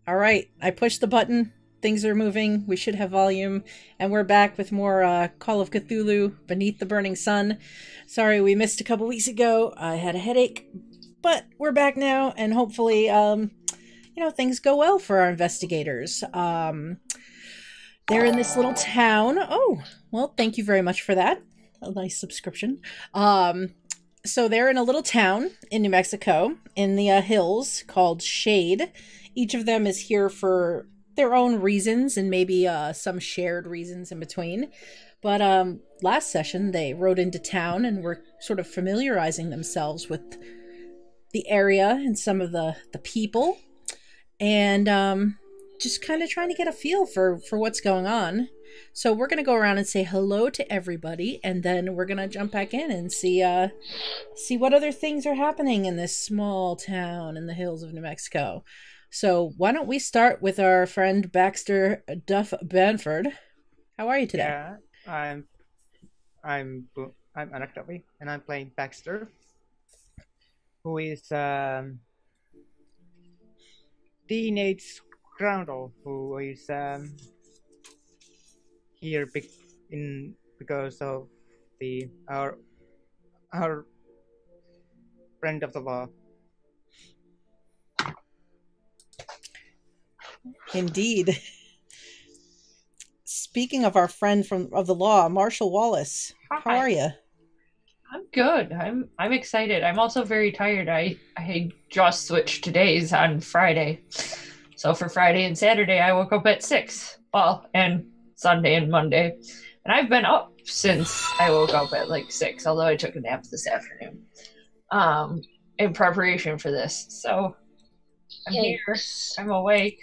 All right, I pushed the button. Things are moving. We should have volume. And we're back with more Call of Cthulhu, Beneath the Burning Sun. Sorry, we missed a couple weeks ago. I had a headache. But we're back now, and hopefully, things go well for our investigators. They're in this little town. Oh, well, thank you very much for that. A nice subscription. So they're in a little town in New Mexico, in the hills, called Shade. Each of them is here for their own reasons, and maybe some shared reasons in between. But last session, they rode into town and were sort of familiarizing themselves with the area and some of the people. And just kind of trying to get a feel for what's going on. So we're going to go around and say hello to everybody, and then we're going to jump back in and see what other things are happening in this small town in the hills of New Mexico. So why don't we start with our friend Baxter Duff-Banford. How are you today? Yeah, I'm Anaktawi, and I'm playing Baxter, who is teenage scoundrel who is here because of our friend of the law. Indeed. Speaking of our friend of the law, Marshal Wallace, Hi. How are you? I'm good. I'm excited. I'm also very tired. I just switched to days on Friday. So for Friday and Saturday, I woke up at 6. Well, and Sunday and Monday. And I've been up since I woke up at like 6, although I took a nap this afternoon in preparation for this. So I'm here. I'm awake.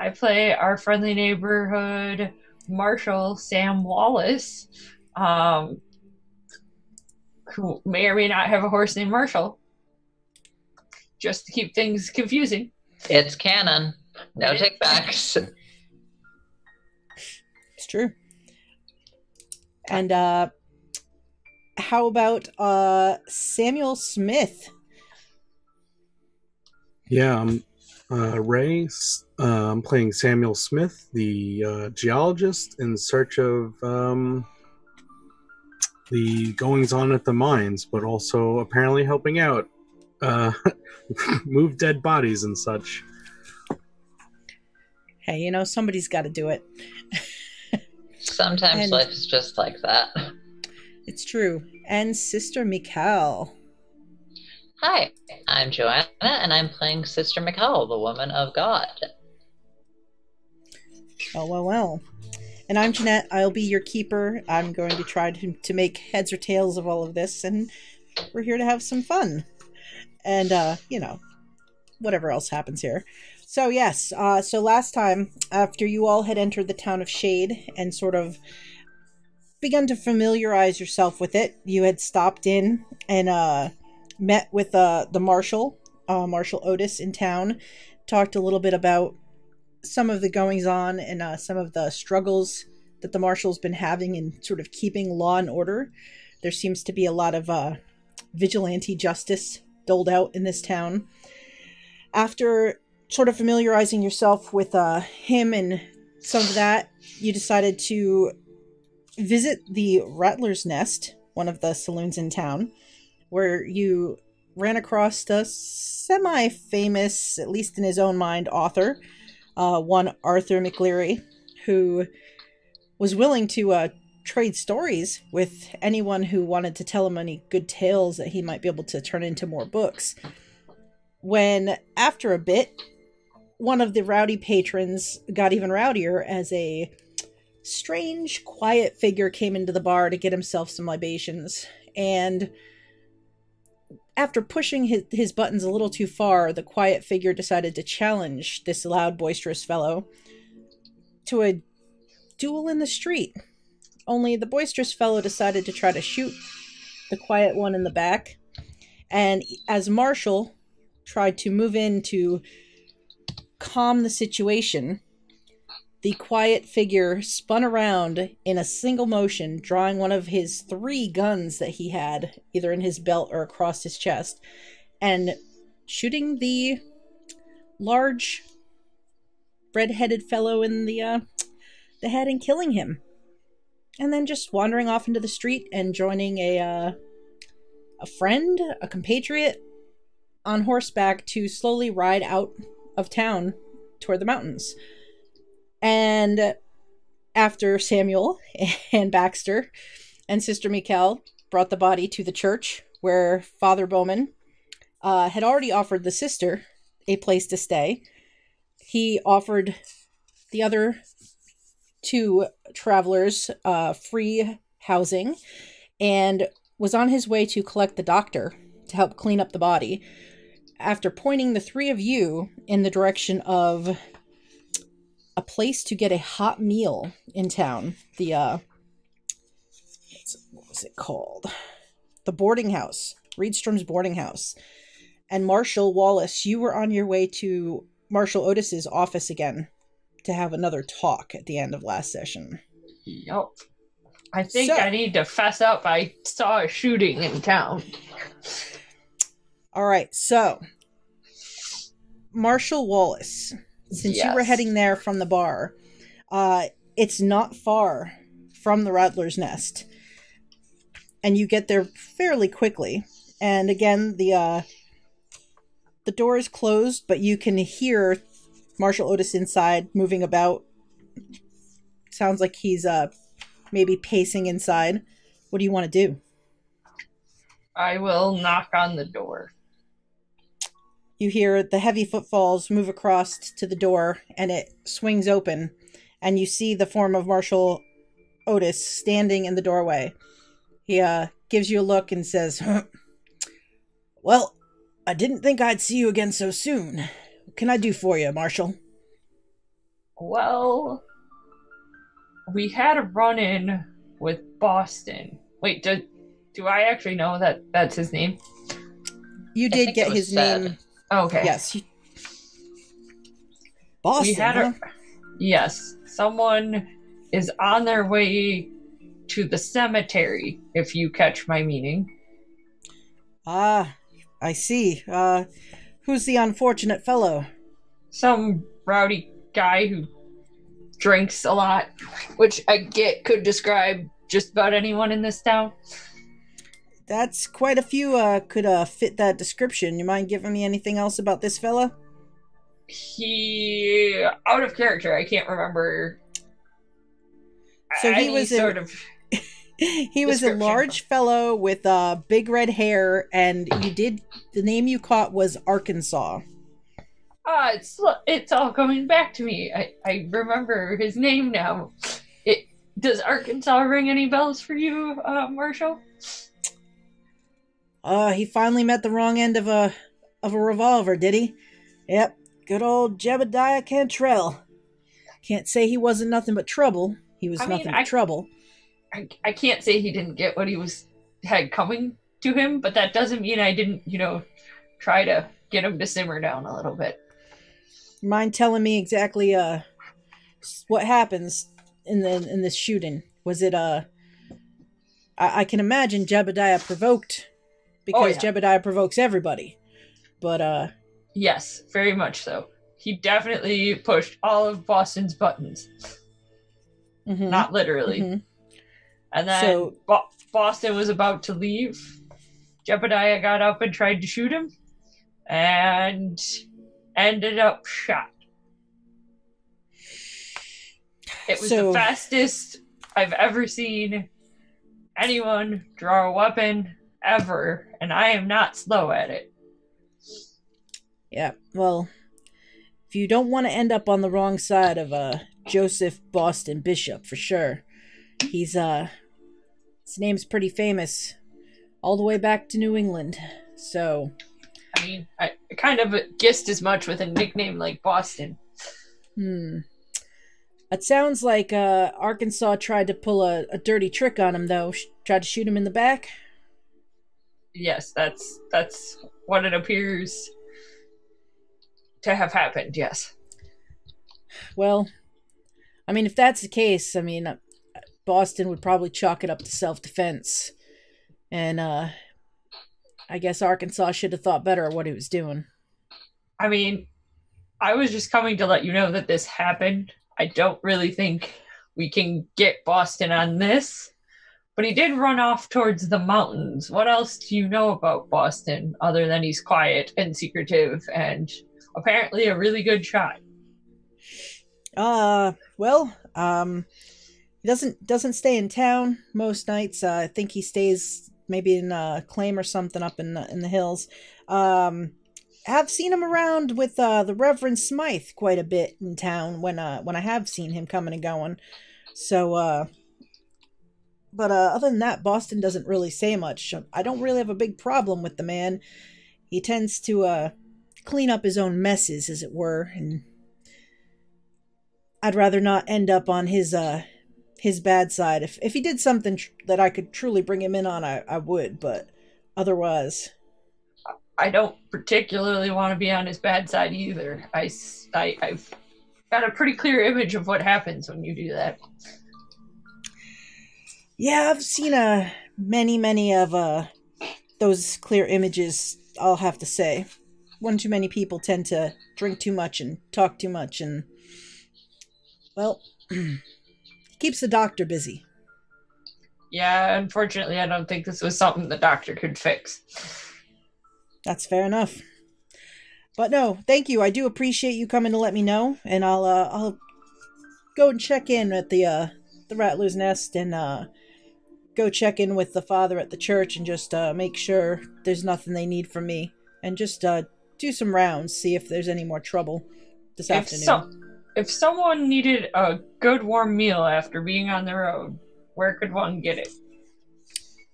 I play our friendly neighborhood Marshal Sam Wallace, who may or may not have a horse named Marshall, just to keep things confusing. It's canon. No takebacks. It's true. And how about Samuel Smith? Yeah, I'm Ray. I'm playing Samuel Smith, the geologist in search of the goings-on at the mines, but also apparently helping out move dead bodies and such. Hey, somebody's got to do it. Sometimes life is just like that. It's true. And Sister Michal. Hi, I'm Joanna, and I'm playing Sister Michal, the Woman of God. Oh, well. And I'm Jeanette. I'll be your keeper. I'm going to try to make heads or tails of all of this, and we're here to have some fun. And, whatever else happens here. So, yes. So last time, after you all had entered the town of Shade and sort of begun to familiarize yourself with it, you had stopped in and met with the Marshal, Marshal Otis in town, talked a little bit about some of the goings-on and some of the struggles that the Marshal's been having in sort of keeping law and order. There seems to be a lot of vigilante justice doled out in this town. After sort of familiarizing yourself with him and some of that, you decided to visit the Rattlers Nest, one of the saloons in town, where you ran across a semi-famous, at least in his own mind, author, one Arthur McLeary, who was willing to trade stories with anyone who wanted to tell him any good tales that he might be able to turn into more books. When, after a bit, one of the rowdy patrons got even rowdier as a strange, quiet figure came into the bar to get himself some libations, and after pushing his buttons a little too far, the quiet figure decided to challenge this loud, boisterous fellow to a duel in the street. Only the boisterous fellow decided to try to shoot the quiet one in the back, and as Marshal tried to move in to calm the situation, the quiet figure spun around in a single motion, drawing one of his 3 guns that he had, either in his belt or across his chest, and shooting the large red-headed fellow in the head and killing him. And then just wandering off into the street and joining a friend, a compatriot, on horseback to slowly ride out of town toward the mountains. And after Samuel and Baxter and Sister Michal brought the body to the church, where Father Bowman had already offered the sister a place to stay, he offered the other two travelers free housing and was on his way to collect the doctor to help clean up the body, after pointing the three of you in the direction of a place to get a hot meal in town. What was it called? The boarding house. Reedstrom's boarding house. And Marshal Wallace, you were on your way to Marshal Otis's office again to have another talk at the end of last session. Yup. I think I need to fess up. I saw a shooting in town. All right, so Marshal Wallace, since you were heading there from the bar, it's not far from the Rattlers Nest, and you get there fairly quickly. And again, the door is closed, but you can hear Marshal Otis inside moving about. Sounds like he's maybe pacing inside. What do you want to do? I will knock on the door. You hear the heavy footfalls move across to the door, and it swings open, and you see the form of Marshal Otis standing in the doorway. He gives you a look and says, "Well, I didn't think I'd see you again so soon. What can I do for you, Marshal?" Well, we had a run-in with Boston. Wait, do I actually know that that's his name? You did get his name. Okay. Yes. Boston, Yes. Someone is on their way to the cemetery, if you catch my meaning. Ah, I see. Who's the unfortunate fellow? Some rowdy guy who drinks a lot, which I get could describe just about anyone in this town. That's quite a few could fit that description. You mind giving me anything else about this fella? He, out of character, I can't remember. So he was he was a large fellow with big red hair, and the name you caught was Arkansas. It's all coming back to me. I remember his name now. Does Arkansas ring any bells for you, Marshal? He finally met the wrong end of a revolver, did he? Yep, good old Jebediah Cantrell. Can't say he wasn't nothing but trouble. He was nothing but trouble. I can't say he didn't get what he had coming to him, but that doesn't mean I didn't, try to get him to simmer down a little bit. You mind telling me exactly what happens in this shooting? Was it I can imagine Jebediah provoked, because Jebediah provokes everybody. But yes, very much so. He definitely pushed all of Boston's buttons. Mm-hmm. Not literally. Mm-hmm. And then Boston was about to leave. Jebediah got up and tried to shoot him, and ended up shot. It was the fastest I've ever seen anyone draw a weapon ever, and I am not slow at it. Yeah, well, if you don't want to end up on the wrong side of Joseph Boston Bishop, for sure. His name's pretty famous, all the way back to New England, so... I mean, I kind of guessed as much with a nickname like Boston. It sounds like Arkansas tried to pull a dirty trick on him, though. Tried to shoot him in the back? Yes, that's what it appears to have happened, yes. Well, I mean, if that's the case, I mean, Boston would probably chalk it up to self-defense. And, I guess Arkansas should have thought better of what he was doing. I mean, I was just coming to let you know that this happened. I don't really think we can get Boston on this, but he did run off towards the mountains. What else do you know about Boston other than he's quiet and secretive and apparently a really good shot? Well, he doesn't stay in town most nights. I think he stays maybe in Claim or something up in the hills. Have seen him around with the Reverend Smith quite a bit in town when I have seen him coming and going. So but other than that, Boston doesn't really say much. I don't really have a big problem with the man. He tends to clean up his own messes, as it were, and I'd rather not end up on his bad side. If he did something that I could truly bring him in on, I would, but otherwise, I don't particularly want to be on his bad side either. I've got a pretty clear image of what happens when you do that. Yeah, I've seen many of those clear images, I'll have to say. One too many people tend to drink too much and talk too much, and, well, keeps the doctor busy. Yeah, unfortunately, I don't think this was something the doctor could fix. That's fair enough. But no, thank you. I do appreciate you coming to let me know, and I'll go and check in at the Rattlers Nest and go check in with the father at the church and just make sure there's nothing they need from me, and just do some rounds, see if there's any more trouble this afternoon. If someone needed a good warm meal after being on the road, where could one get it?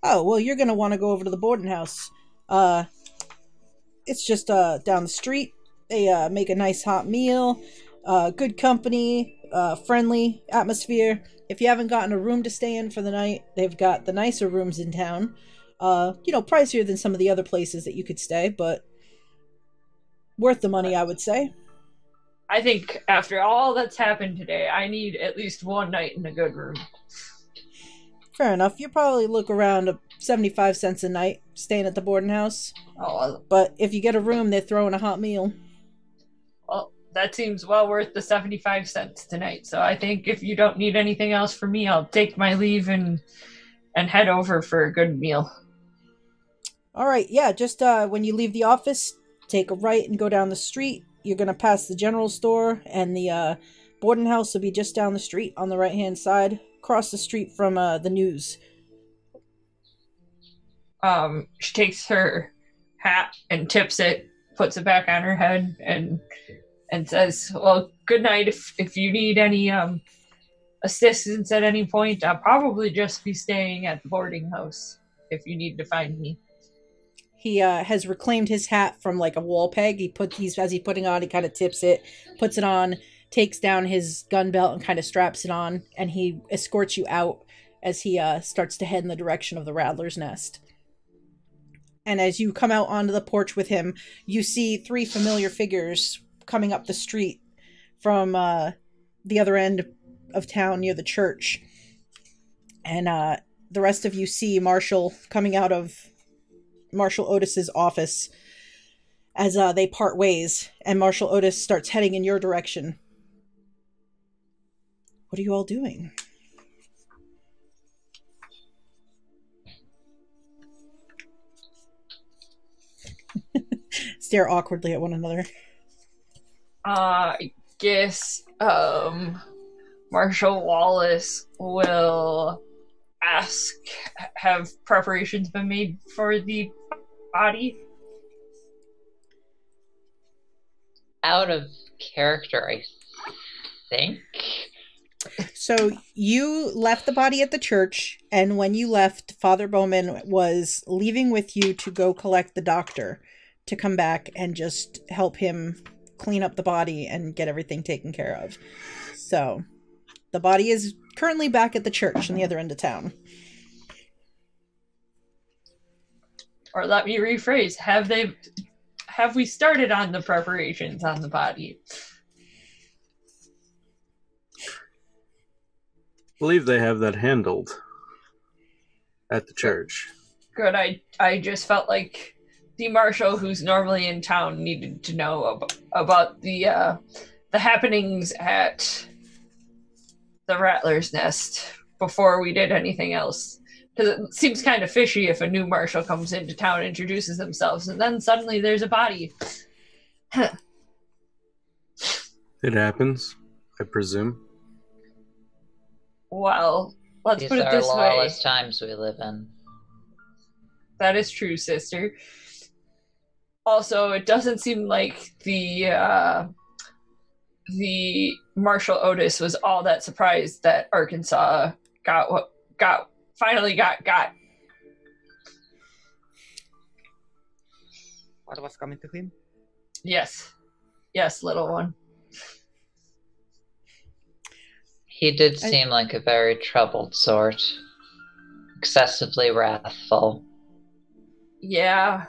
Oh, well, you're going to want to go over to the boarding house. It's just down the street. They make a nice hot meal, good company, friendly atmosphere. If you haven't gotten a room to stay in for the night, they've got the nicer rooms in town. Pricier than some of the other places that you could stay, but worth the money, I would say. I think after all that's happened today, I need at least one night in a good room. Fair enough. You probably look around 75 cents a night staying at the boarding house. Oh, but if you get a room, they're throwing a hot meal. Well, that seems well worth the 75 cents tonight. So I think if you don't need anything else from me, I'll take my leave and head over for a good meal. All right. Yeah, just when you leave the office, take a right and go down the street. You're going to pass the general store, and the boarding house will be just down the street on the right-hand side, across the street from the news. She takes her hat and tips it, puts it back on her head, and says, well, good night. If you need any assistance at any point, I'll probably just be staying at the boarding house if you need to find me. He has reclaimed his hat from like a wall peg. As he's putting on, he kind of tips it, puts it on, takes down his gun belt and kind of straps it on, and he escorts you out as he starts to head in the direction of the Rattlers Nest. And as you come out onto the porch with him, you see three familiar figures coming up the street from the other end of town near the church. And the rest of you see Marshal coming out of Marshal Otis's office as they part ways, and Marshal Otis starts heading in your direction. What are you all doing? Stare awkwardly at one another. I guess Marshal Wallace will ask, have preparations been made for the body? Out of character, I think. So you left the body at the church, and when you left, Father Bowman was leaving with you to go collect the doctor to come back and just help him clean up the body and get everything taken care of. So the body is currently back at the church in the other end of town. Or let me rephrase, have we started on the preparations on the body? I believe they have that handled at the church. Good. I just felt like the marshal who's normally in town needed to know about the happenings at the Rattlers Nest before we did anything else. Because it seems kind of fishy if a new marshal comes into town, introduces themselves, and then suddenly there's a body. It happens, I presume. Well, let's These put it are this way. lawless times we live in. That is true, sister. Also, it doesn't seem like the Marshal Otis was all that surprised that Arkansas finally got. What was coming to him? Yes, little one. He did seem like a very troubled sort. Excessively wrathful. Yeah,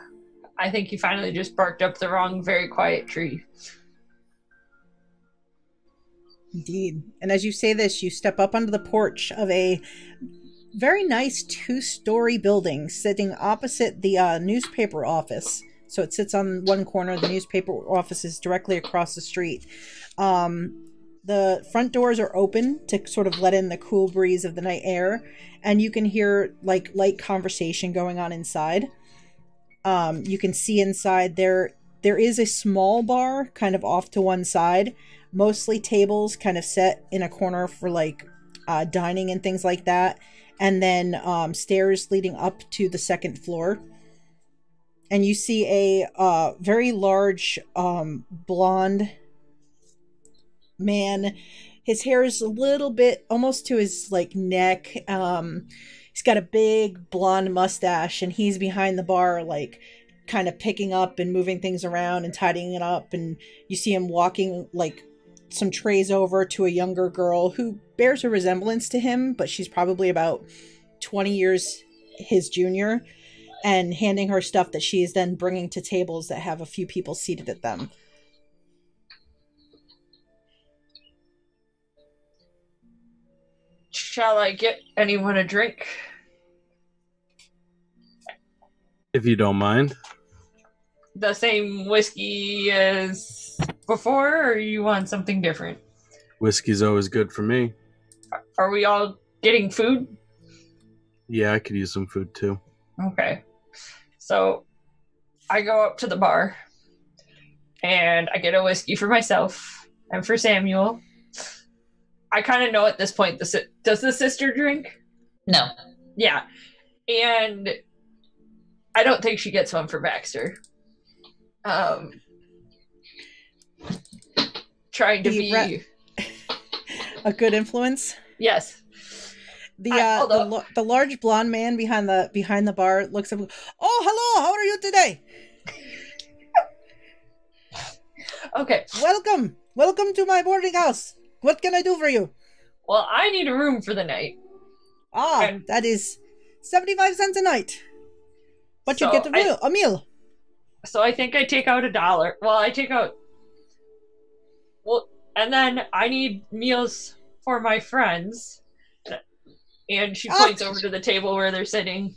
I think he finally just barked up the wrong, very quiet tree. Indeed. And as you say this, you step up onto the porch of a very nice 2-story building sitting opposite the newspaper office. So it sits on one corner. The newspaper office is directly across the street. The front doors are open to sort of let in the cool breeze of the night air. And you can hear like light conversation going on inside. You can see inside there is a small bar kind of off to one side. Mostly tables kind of set in a corner for like dining and things like that. And then stairs leading up to the second floor. And you see a very large blonde man. His hair is a little bit almost to his like neck. He's got a big blonde mustache, and he's behind the bar like kind of picking up and moving things around and tidying it up. And you see him walking like some trays over to a younger girl who bears a resemblance to him, but she's probably about 20 years his junior, and handing her stuff that she is then bringing to tables that have a few people seated at them. Shall I get anyone a drink? If you don't mind. The same whiskey as before, or you want something different? Whiskey's always good for me. Are we all getting food? Yeah, I could use some food too. Okay. So I go up to the bar and I get a whiskey for myself and for Samuel. I kind of know at this point, does the sister drink? No. Yeah. And I don't think she gets one for Baxter. Trying to be a good influence. Yes. The large blonde man behind the bar looks up. Oh, hello! How are you today? Okay. Welcome to my boarding house. What can I do for you? Well, I need a room for the night. That is 75 cents a night. But you get a meal. So I think I take out $1. Well, and then I need meals for my friends. And she points over to the table where they're sitting.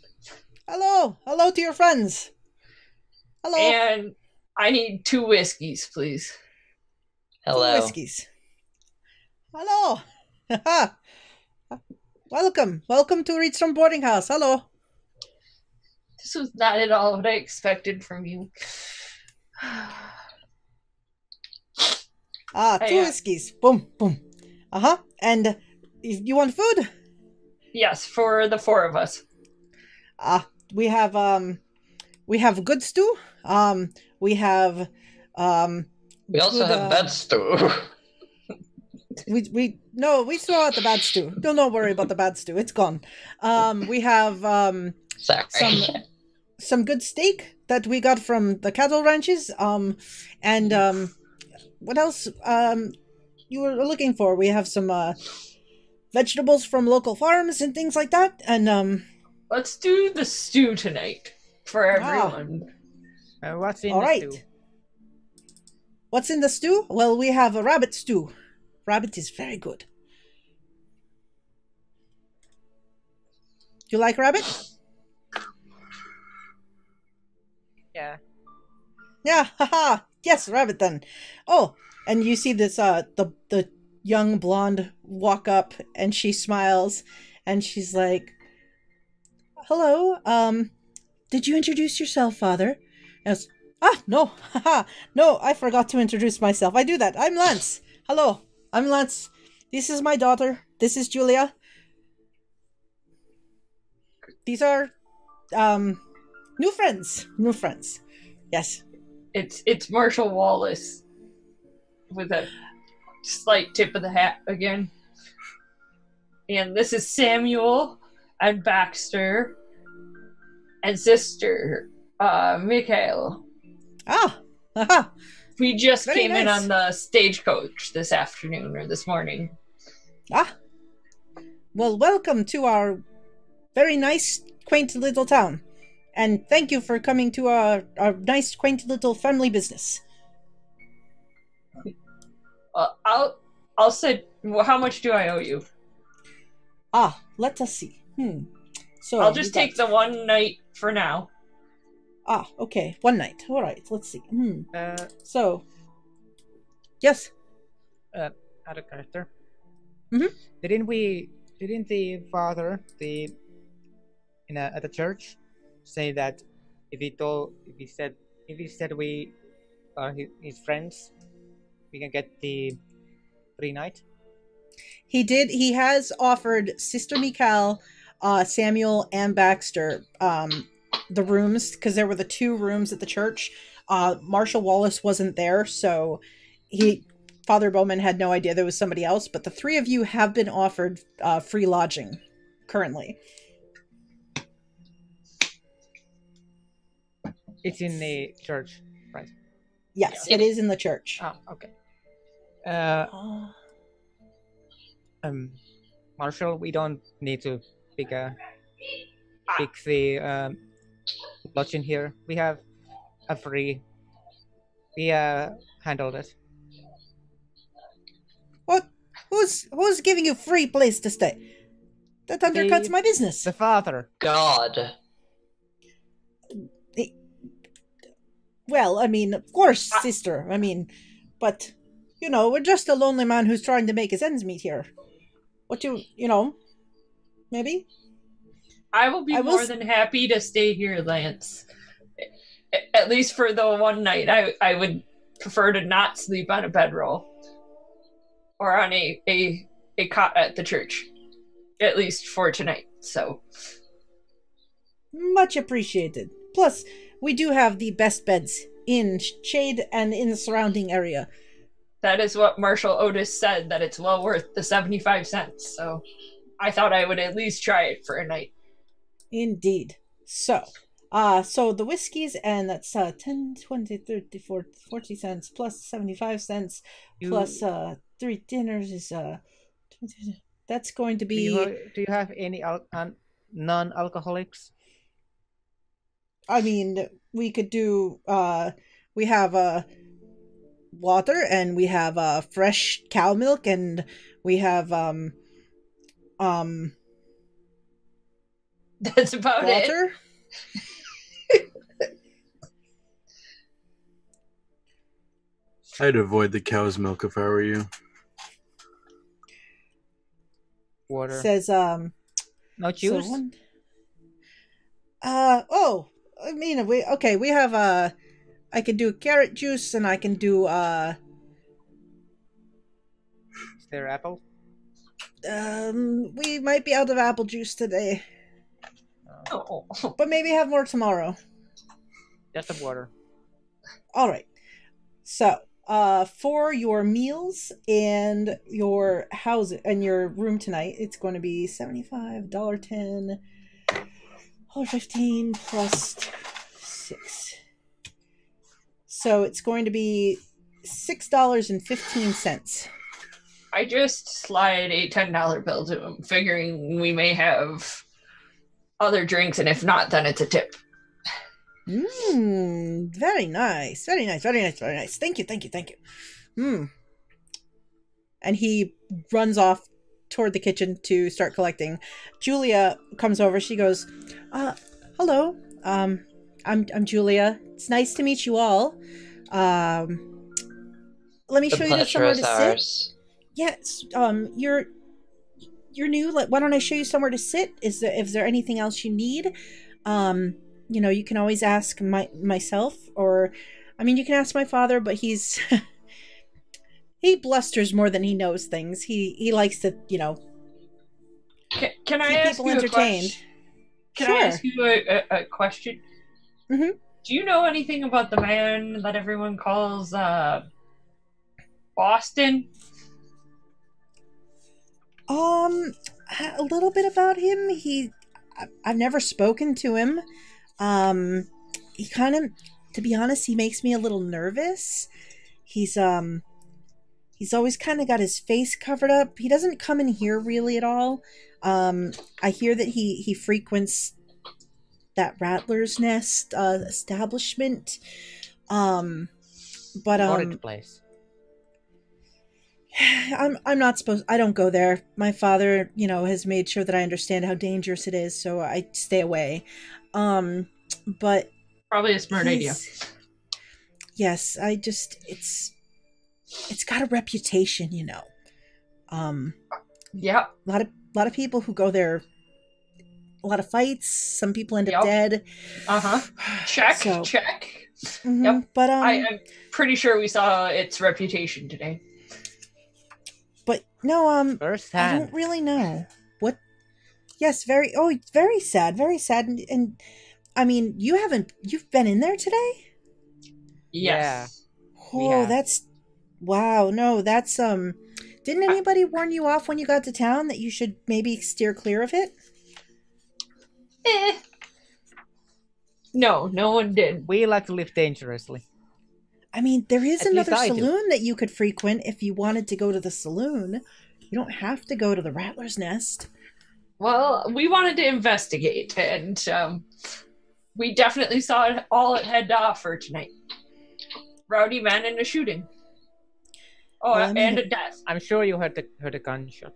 Hello to your friends. Hello. And I need 2 whiskeys, please. Hello. 2 whiskeys. Hello. Welcome to Reedstrom Boarding House. Hello. This was not at all what I expected from you. 2 whiskeys. Boom, boom. And you want food? Yes, for the 4 of us. We have good stew. We have we also have bad stew. we throw out the bad stew. Don't worry about the bad stew. It's gone. We have some good steak that we got from the cattle ranches. And what else you were looking for? We have some vegetables from local farms and things like that. And let's do the stew tonight for everyone. What's in the stew? What's in the stew? Well, we have a rabbit stew. Rabbit is very good. You like rabbit? Yeah. Yeah, haha. Yes, rabbit then. Oh, and you see this the young blonde walk up and she smiles and she's like, "Hello. Did you introduce yourself, Father?" Yes. Ah, no. Haha. No, I forgot to introduce myself. I do that. I'm Lance. Hello. I'm Lance. This is my daughter. This is Julia. These are new friends. New friends. Yes. It's Marshal Wallace with a slight tip of the hat again. And this is Samuel and Baxter and sister Michal. Ah. Haha. We just Very came in nice. on the stagecoach this afternoon or this morning. Ah. Well, welcome to our very nice, quaint little town. And thank you for coming to our nice, quaint little family business. I'll say, well, how much do I owe you? Ah, let us see. So I'll just you take got- the one night for now. Ah, okay. One night. All right. Let's see. Uh, So, yes. out of character. Mhm. Didn't the father at the church say that if he said we are his friends, we can get the free night? He did. He has offered Sister Michal, Samuel, and Baxter the rooms because there were the 2 rooms at the church. Marshal Wallace wasn't there, so Father Bowman had no idea there was somebody else. But the 3 of you have been offered free lodging currently. It's in the church, right? Yes, it is in the church. Ah, okay. Marshall, we don't need to pick the lodging here. We have a free. We handled it. What? Who's giving you free place to stay? That undercuts my business. The father. God. Well, I mean, of course, sister. I mean, but, we're just a lonely man who's trying to make his ends meet here. What maybe? I will be more than happy to stay here, Lance. At least for the one night. I would prefer to not sleep on a bedroll. Or on a cot at the church. At least for tonight, so. Much appreciated. Plus, we do have the best beds in Shade and in the surrounding area. That is what Marshal Otis said, that it's well worth the 75 cents, so I thought I would at least try it for a night. Indeed. So the whiskeys, and that's 10, 20, 30, 40 cents plus 75 cents plus 3 dinners is 20, that's going to be... Do you have any non-alcoholics? I mean, we could do we have water, and we have fresh cow milk, and we have That's about water. I'd avoid the cow's milk if I were you. Water. Says No juice. I mean, we have I can do carrot juice, and I can do Is there apple? we might be out of apple juice today, Oh. but maybe have more tomorrow. Just the water. All right. So, for your meals and your house and your room tonight, it's going to be $75, $10, $15 plus 6. So it's going to be $6.15. I just slide a $10 bill to him, figuring we may have other drinks, and if not, then it's a tip. Very nice. Very nice. Very nice. Very nice. Thank you. Thank you. Thank you. And he runs off toward the kitchen to start collecting. Julia comes over. She goes, hello. I'm Julia. It's nice to meet you all. Let me show you somewhere to sit. Yes. You're new. Why don't I show you somewhere to sit? Is there anything else you need? You can always ask myself, or you can ask my father, but he's he blusters more than he knows things. He likes to, Can I keep ask people you entertained. Can I ask you a question? Mm-hmm. Do you know anything about the man that everyone calls Boston? A little bit about him. I've never spoken to him. He kind of, to be honest, he makes me a little nervous. He's always kind of got his face covered up. He doesn't come in here really at all. I hear that he frequents that Rattlers Nest establishment. Horrid place. I'm not supposed. I don't go there. My father, has made sure that I understand how dangerous it is, so I stay away. But probably a smart idea. Yes, it's got a reputation, Yeah. A lot of people who go there. A lot of fights. Some people end up dead. Check. Mm-hmm. Yep. But I'm pretty sure we saw its reputation today. But no, Firsthand. I don't really know what. Yes, very sad, very sad, and you've been in there today. Yes. Oh, that's wow. No, that's Didn't anybody warn you off when you got to town that you should maybe steer clear of it? No one did. We like to live dangerously. There is At another least I do. saloon that you could frequent if you wanted to go to the saloon. You don't have to go to the Rattlers Nest. Well, we wanted to investigate, and we definitely saw it all it had to offer tonight. Rowdy men and a shooting. Oh, and a death. I'm sure you heard a gunshot.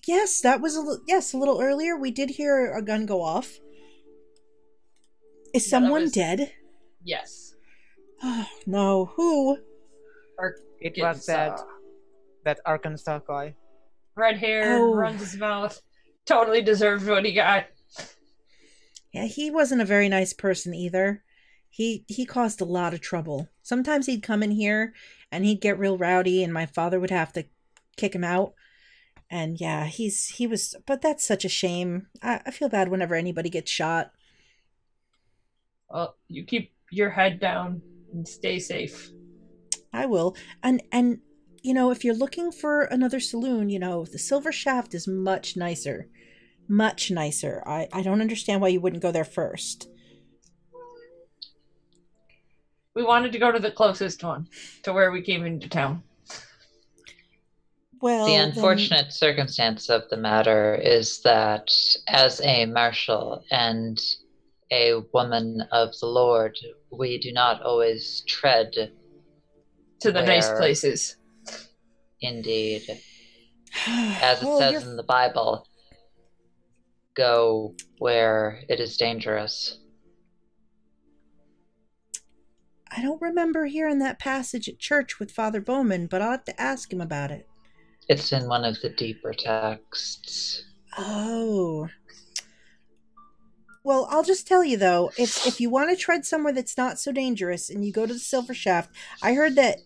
Yes, that was a little earlier. We did hear a gun go off. Is someone dead? Yes. Oh, no. Who? It was that Arkansas guy. Red hair, runs his mouth. Totally deserved what he got. Yeah, he wasn't a very nice person either. He caused a lot of trouble. Sometimes he'd come in here and he'd get real rowdy and my father would have to kick him out. And yeah, he was, but that's such a shame. I feel bad whenever anybody gets shot. Well, you keep your head down and stay safe. I will. And if you're looking for another saloon, the Silver Shaft is much nicer. Much nicer. I don't understand why you wouldn't go there first. We wanted to go to the closest one, to where we came into town. Well, the unfortunate circumstance of the matter is that as a marshal and a woman of the Lord, we do not always tread to the nice places. Indeed. As it says in the Bible, go where it is dangerous. I don't remember hearing that passage at church with Father Bowman, but I'll have to ask him about it. It's in one of the deeper texts. Oh. Well, I'll just tell you, though, if you want to tread somewhere that's not so dangerous and you go to the Silver Shaft, I heard that,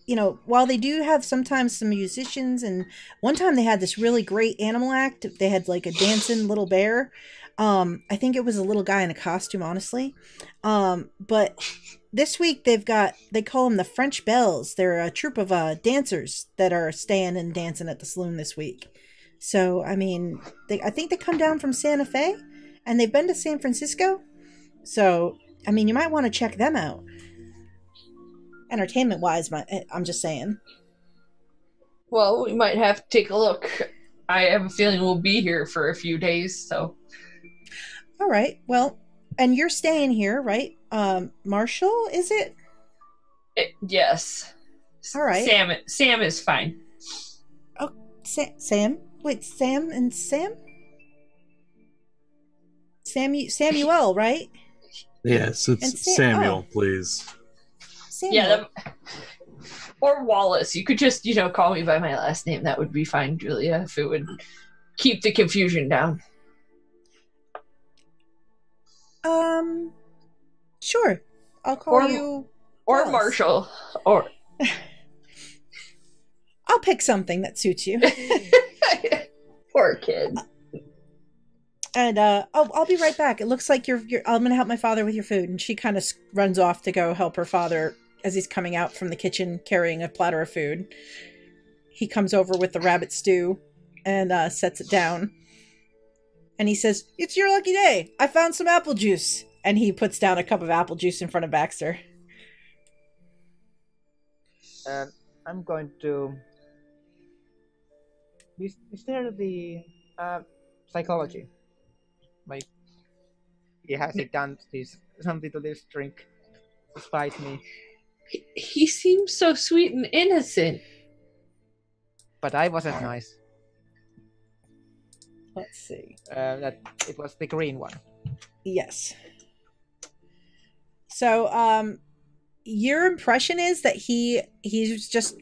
while they do have sometimes some musicians, and one time they had this really great animal act, they had like a dancing little bear. I think it was a little guy in a costume, honestly. But this week they call them the French Bells. They're a troupe of dancers that are staying and dancing at the saloon this week. So, I think they come down from Santa Fe. And they've been to San Francisco. So, you might want to check them out. Entertainment-wise, I'm just saying. Well, we might have to take a look. I have a feeling we'll be here for a few days, so. All right. Well, and you're staying here, right? Marshal, is it? Yes. All right. Sam is fine. Oh, Sam? Wait, Sam and Sam? Samuel, right? Yes, And it's Samuel, please. Samuel. Yeah, or Wallace. You could just, call me by my last name. That would be fine, Julia, if it would keep the confusion down. Sure. I'll call you... Or Wallace. Marshal. Or... I'll pick something that suits you. Poor kid. And I'll be right back. It looks like I'm gonna help my father with your food. And she kind of runs off to go help her father as he's coming out from the kitchen carrying a platter of food. He comes over with the rabbit stew and sets it down. And he says, "It's your lucky day. I found some apple juice." And he puts down a cup of apple juice in front of Baxter. I'm going to... Is there the psychology? Like, he hasn't done something to this drink despite me. He seems so sweet and innocent. But I wasn't nice. Let's see. That it was the green one. Yes. So, your impression is that he's just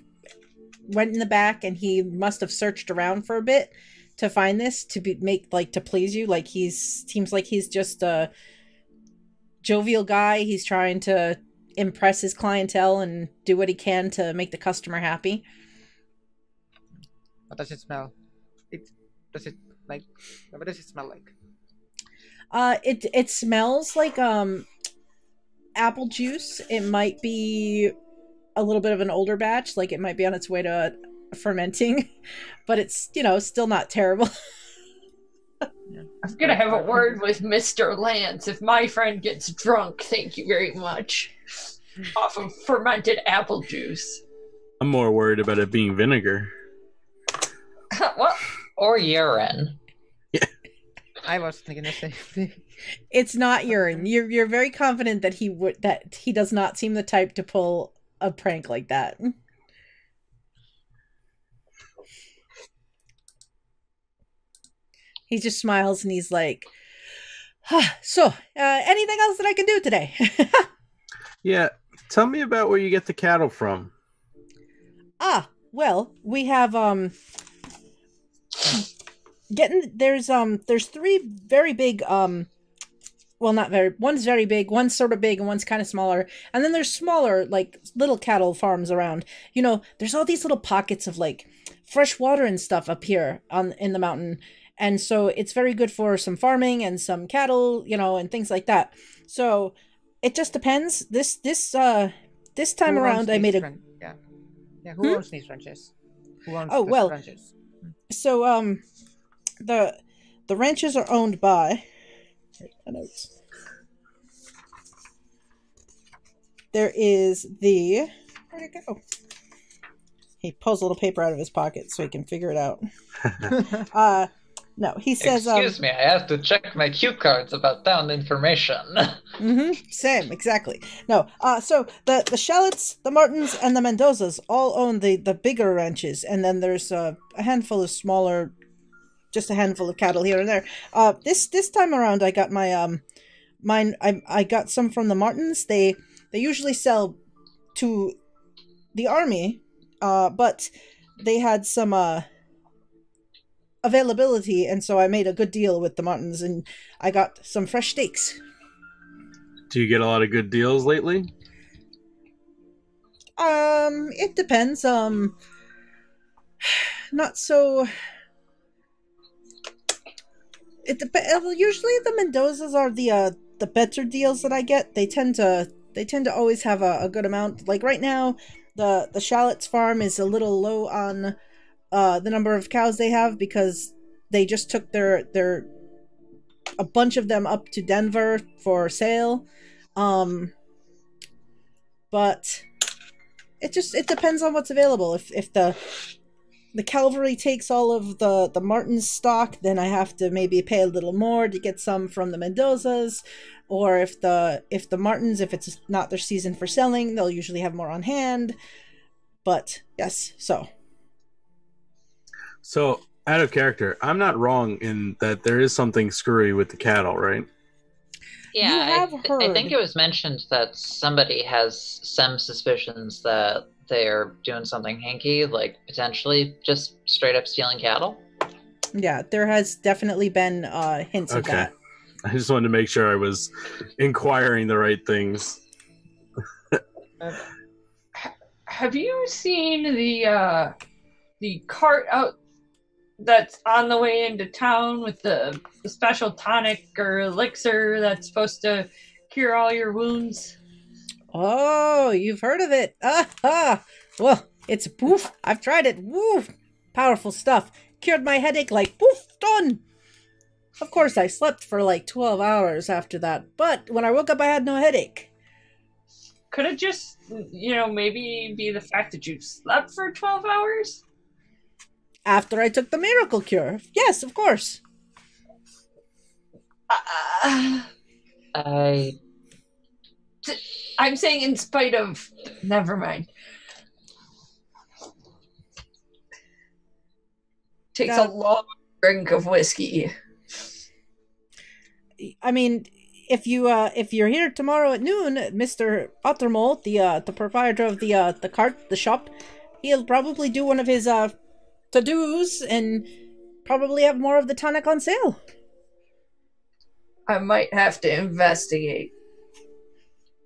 went in the back and he must have searched around for a bit to find this to to please you. Like seems like he's just a jovial guy. He's trying to impress his clientele and do what he can to make the customer happy. What does it smell? What does it smell like? It smells like apple juice. It might be a little bit of an older batch, like it might be on its way to fermenting, but it's still not terrible. I'm gonna have a word with Mr. Lance. If my friend gets drunk, thank you very much, off of fermented apple juice. I'm more worried about it being vinegar. What? Or urine. I was thinking the same thing. It's not urine. You're very confident that he does not seem the type to pull a prank like that. He just smiles and he's like, so, anything else that I can do today? Yeah, tell me about where you get the cattle from. Well, we have, there's three very big, one's very big, one's sort of big, and one's kind of smaller. And then there's smaller, like, little cattle farms around. There's all these little pockets of, like, fresh water and stuff up here in the mountain. And so it's very good for some farming and some cattle, and things like that. So it just depends. This time around, I made a... Yeah, who owns these ranches? Who owns ranches? So, the ranches are owned by... There is the... Where'd it go? He pulls a little paper out of his pocket so he can figure it out. No, he says... Excuse me, I have to check my cue cards about town information. Same, exactly. No, so the Shallots, the Martins, and the Mendozas all own the bigger ranches, and then there's a handful of smaller, just a handful of cattle here and there. This time around, I got my mine. I got some from the Martins. They usually sell to the army, but they had some availability, and so I made a good deal with the Martins, and I got some fresh steaks. Do you get a lot of good deals lately? It depends. Not so. It depends. Usually, the Mendozas are the better deals that I get. They tend to always have a good amount. Like right now, the Shallots farm is a little low on the number of cows they have because they just took a bunch of them up to Denver for sale. But it depends on what's available. If the cavalry takes all of the Martins stock, then I have to maybe pay a little more to get some from the Mendozas. Or if the Martins, if it's not their season for selling, they'll usually have more on hand. But yes, So, out of character, I'm not wrong in that there is something screwy with the cattle, right? Yeah, You have heard. I think it was mentioned that somebody has some suspicions that they're doing something hinky, like potentially just straight up stealing cattle. Yeah, there has definitely been hints of Okay. that. I just wanted to make sure I was inquiring the right things. Have you seen the cart out that's on the way into town with the special tonic or elixir that's supposed to cure all your wounds? Oh, you've heard of it. Well, it's poof. I've tried it. Woo! Powerful stuff. Cured my headache like poof, done. Of course, I slept for like 12 hours after that, but when I woke up, I had no headache. Could it just, maybe be the fact that you slept for 12 hours? After I took the miracle cure. Yes, of course. I'm saying in spite of... Never mind. Takes a long drink of whiskey. I mean, if you're here tomorrow at noon, Mr. Ottermole, the proprietor of the cart, the shop, he'll probably do one of his to-dos and probably have more of the tonic on sale. I might have to investigate.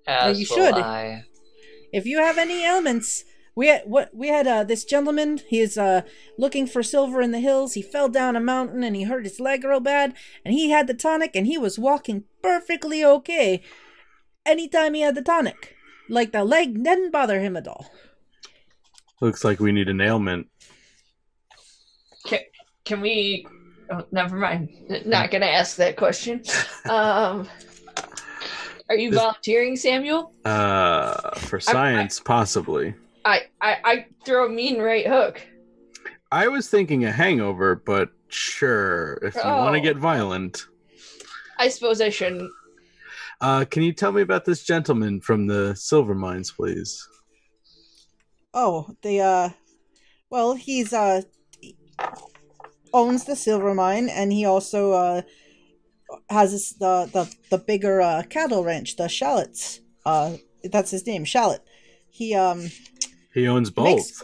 As you should. I. If you have any ailments, we had this gentleman. He is looking for silver in the hills. He fell down a mountain and he hurt his leg real bad. And he had the tonic and he was walking perfectly okay. Anytime he had the tonic, like the leg didn't bother him at all. Looks like we need an ailment. Can we? Oh, never mind. Not gonna ask that question. Are you volunteering, Samuel? For science, possibly. I throw a mean right hook. I was thinking a hangover, but sure, if you want to get violent. I suppose I shouldn't. Can you tell me about this gentleman from the silver mines, please? Oh, well, he's owns the silver mine, and he also has the bigger cattle ranch, the Shallots. That's his name, Shallot. He owns both.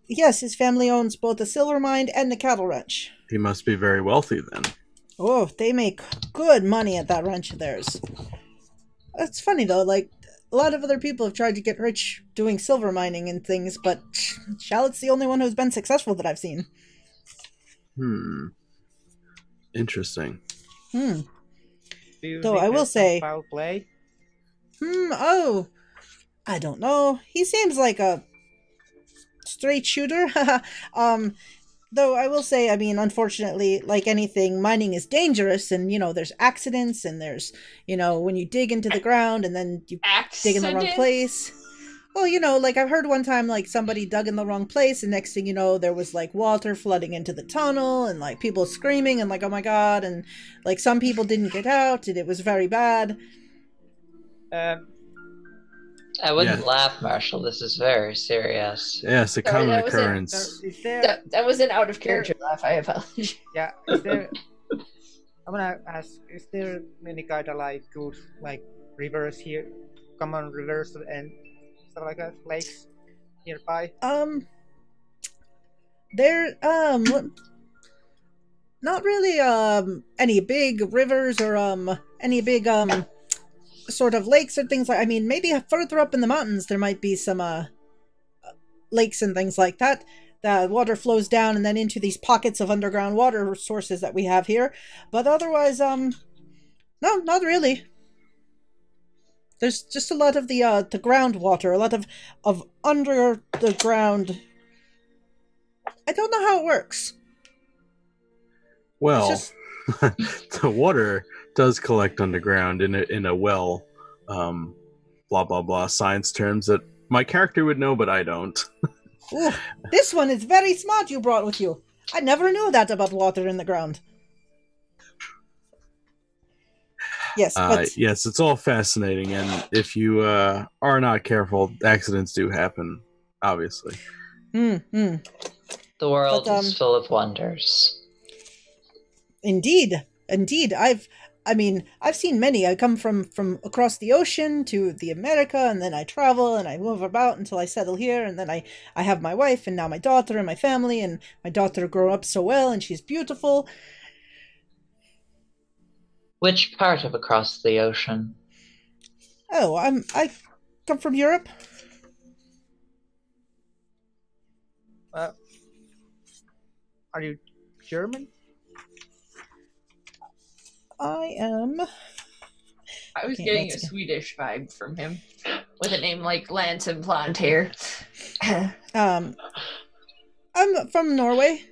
Yes, his family owns both the silver mine and the cattle ranch. He must be very wealthy then. Oh, they make good money at that ranch of theirs. That's funny though, like a lot of other people have tried to get rich doing silver mining and things, but Shallot's the only one who's been successful that I've seen. Interesting. Though I will say, foul play? Oh, I don't know. He seems like a straight shooter. Though I will say, I mean, unfortunately, like anything, mining is dangerous, and there's accidents, and there's when you dig into the ground and then you dig in the wrong place. Well, like I've heard one time, like somebody dug in the wrong place, and next thing you know, there was like water flooding into the tunnel, and like people screaming, and like, oh my god, and like some people didn't get out, and it was very bad. I wouldn't laugh, Marshal. This is very serious. Yes, a common occurrence. That was an out of character laugh. I apologize. Yeah, I'm gonna ask: is there any kind of like good like rivers here, common rivers and stuff like that, lakes nearby? There not really any big rivers or any big sort of lakes or things like. I mean, maybe further up in the mountains there might be some lakes and things like that. The water flows down and then into these pockets of underground water sources that we have here. But otherwise, no, not really. There's just a lot of the groundwater, a lot of under the ground. I don't know how it works. Well, just... the water does collect underground in a well, blah blah blah science terms that my character would know, but I don't. Ooh, this one is very smart you brought with you. I never knew that about water in the ground. Yes, but... yes, it's all fascinating, and if you are not careful, accidents do happen, obviously. The world is full of wonders. Indeed. I mean, I've seen many. I come from across the ocean to the America, and then I travel and I move about until I settle here, and then I have my wife and now my daughter and my family, and my daughter grew up so well and she's beautiful. Which part of across the ocean? Oh, I come from Europe. Are you German? I am. I was getting a Swedish vibe from him, with a name like Lance and blonde hair. I'm from Norway.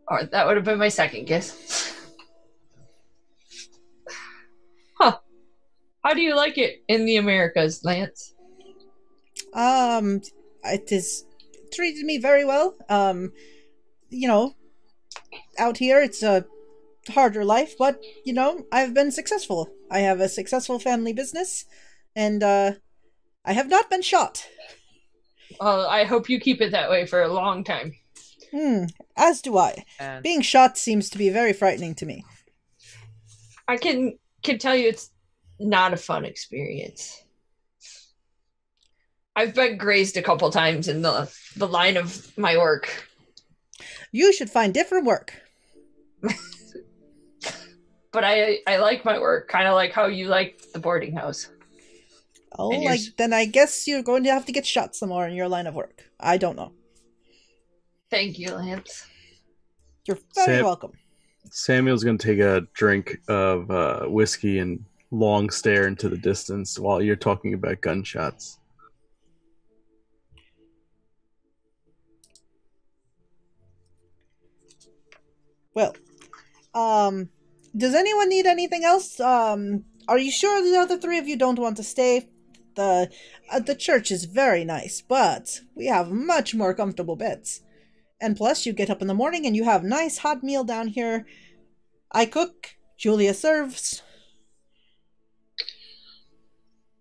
Or that would have been my second guess. Huh. How do you like it in the Americas, Lance? It has treated me very well. You know, out here it's a harder life, but you know, I've been successful. I have a successful family business, and I have not been shot. Well, I hope you keep it that way for a long time. As do I. And Being shot seems to be very frightening to me. I can tell you it's not a fun experience. I've been grazed a couple times in the line of my work. You should find different work. But I like my work, kind of like how you like the boarding house. Oh, And like then I guess you're going to have to get shot some more in your line of work. I don't know. Thank you, Lance. You're very welcome. Samuel's going to take a drink of whiskey and long stare into the distance while you're talking about gunshots. Well, does anyone need anything else? Are you sure the other three of you don't want to stay? The church is very nice, but we have much more comfortable beds. And plus, you get up in the morning and you have nice hot meal down here. I cook, Julia serves.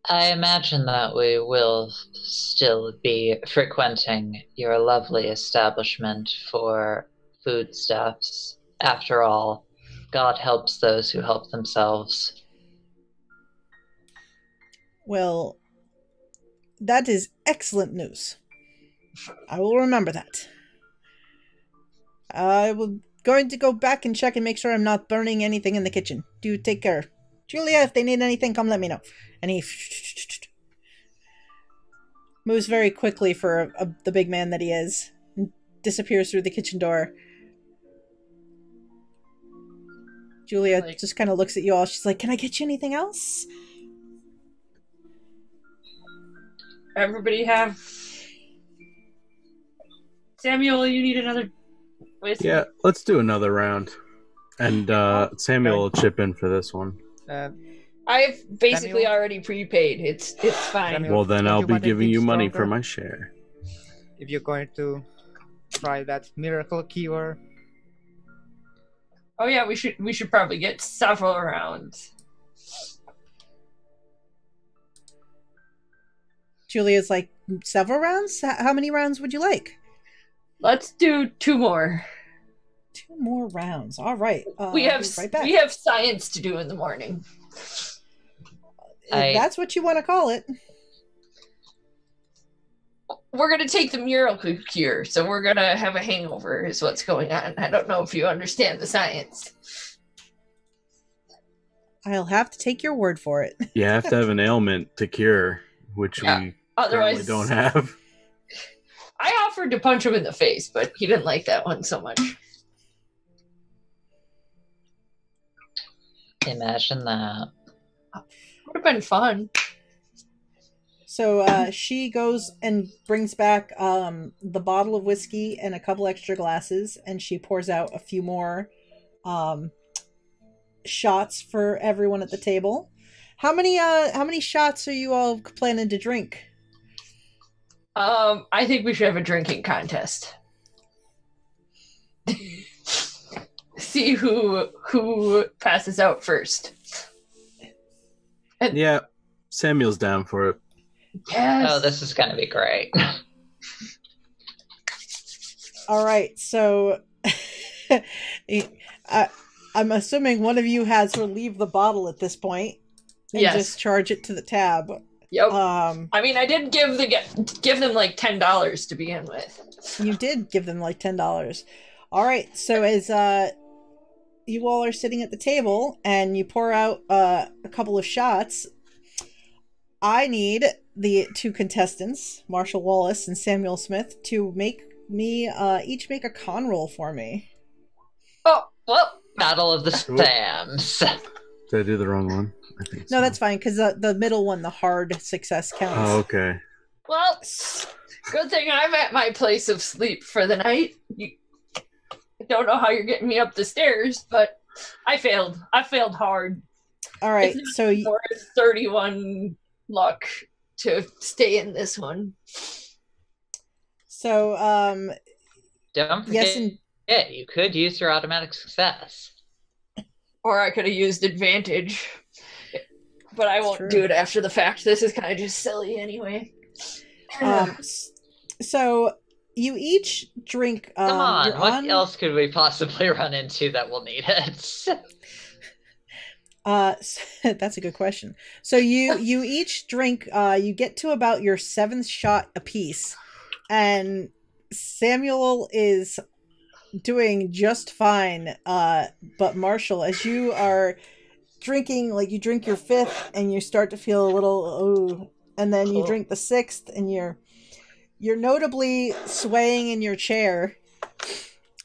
I imagine that we will still be frequenting your lovely establishment for foodstuffs. After all, God helps those who help themselves. Well, that is excellent news. I will remember that. I will going to go back and check and make sure I'm not burning anything in the kitchen. Do take care. Julia, if they need anything, come let me know. And he moves very quickly for the big man that he is. And disappears through the kitchen door. Julia just kind of looks at you all. She's like, can I get you anything else? Everybody have... Samuel, you need another whiskey? Yeah, let's do another round. And Samuel will chip in for this one. I've basically Samuel? already prepaid. It's fine. Samuel? Well, then Don't I'll you be want giving anything you money stronger? for my share. if you're going to try that miracle cure, Oh yeah, we should probably get several rounds. Julia's like, several rounds? How many rounds would you like? Let's do 2 more. 2 more rounds. All right. We I'll have be right back. we have science to do in the morning. If that's what you want to call it. We're gonna take the miracle cure, so we're gonna have a hangover. Is what's going on. I don't know if you understand the science. I'll have to take your word for it. You have to have an ailment to cure, which we currently Otherwise, don't have. I offered to punch him in the face, but he didn't like that one so much. Imagine that. Would have been fun. So she goes and brings back the bottle of whiskey and a couple extra glasses, and she pours out a few more shots for everyone at the table. How many shots are you all planning to drink? I think we should have a drinking contest. See who passes out first. Yeah, Samuel's down for it. Yes. Oh, this is going to be great. All right, so I'm assuming one of you has her leave the bottle at this point and Yes. just charge it to the tab. Yep. I mean, I did give them like $10 to begin with. You did give them like $10. All right. So as you all are sitting at the table and you pour out a couple of shots, I need the two contestants, Marshal Wallace and Samuel Smith, to make me each make a con roll for me. Oh, well. Battle of the Sams. Did I do the wrong one? I think No, that's fine, because the middle one, the hard success counts. Oh, okay. Well, good thing I'm at my place of sleep for the night. I don't know how you're getting me up the stairs, but I failed. I failed hard. All right, so Or 31 luck to stay in this one. So Don't forget, yes, and you could use your automatic success. Or I could have used advantage. But I won't true. do it after the fact. This is kind of just silly anyway. so you each drink. Come on, you're what else could we possibly run into that will need it? That's a good question. So you each drink. You get to about your 7th shot apiece, and Samuel is doing just fine. But Marshall, as you are drinking, like you drink your 5th, and you start to feel a little, and then you drink the 6th, and you're notably swaying in your chair,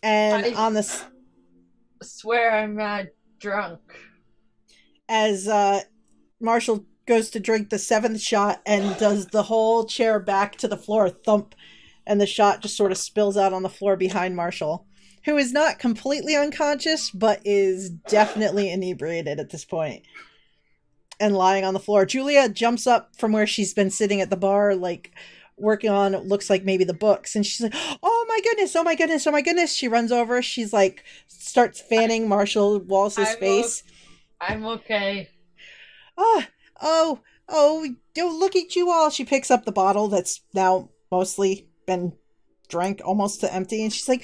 and on the swear I'm not drunk. As Marshall goes to drink the 7th shot and does the whole chair back to the floor, thump, and the shot just sort of spills out on the floor behind Marshall, who is not completely unconscious, but is definitely inebriated at this point and lying on the floor. Julia jumps up from where she's been sitting at the bar, like working on, it looks like maybe the books, and she's like, oh my goodness, oh my goodness, oh my goodness. She runs over, she's like, starts fanning Marshall Wallace's face. I'm okay. Oh, look at you all. She picks up the bottle that's now mostly been drank almost to empty, and she's like,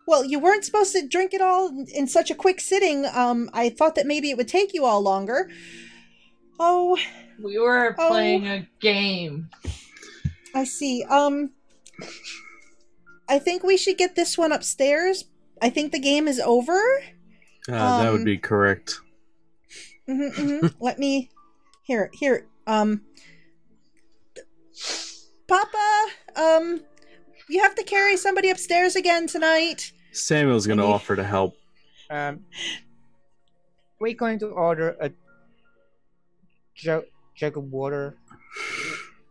well, you weren't supposed to drink it all in such a quick sitting. I thought that maybe it would take you all longer. Oh. We were playing a game. I see. I think we should get this one upstairs. I think the game is over. That would be correct. Let me... Here. Papa, you have to carry somebody upstairs again tonight. Samuel's going to offer to help. We're going to order a jug of water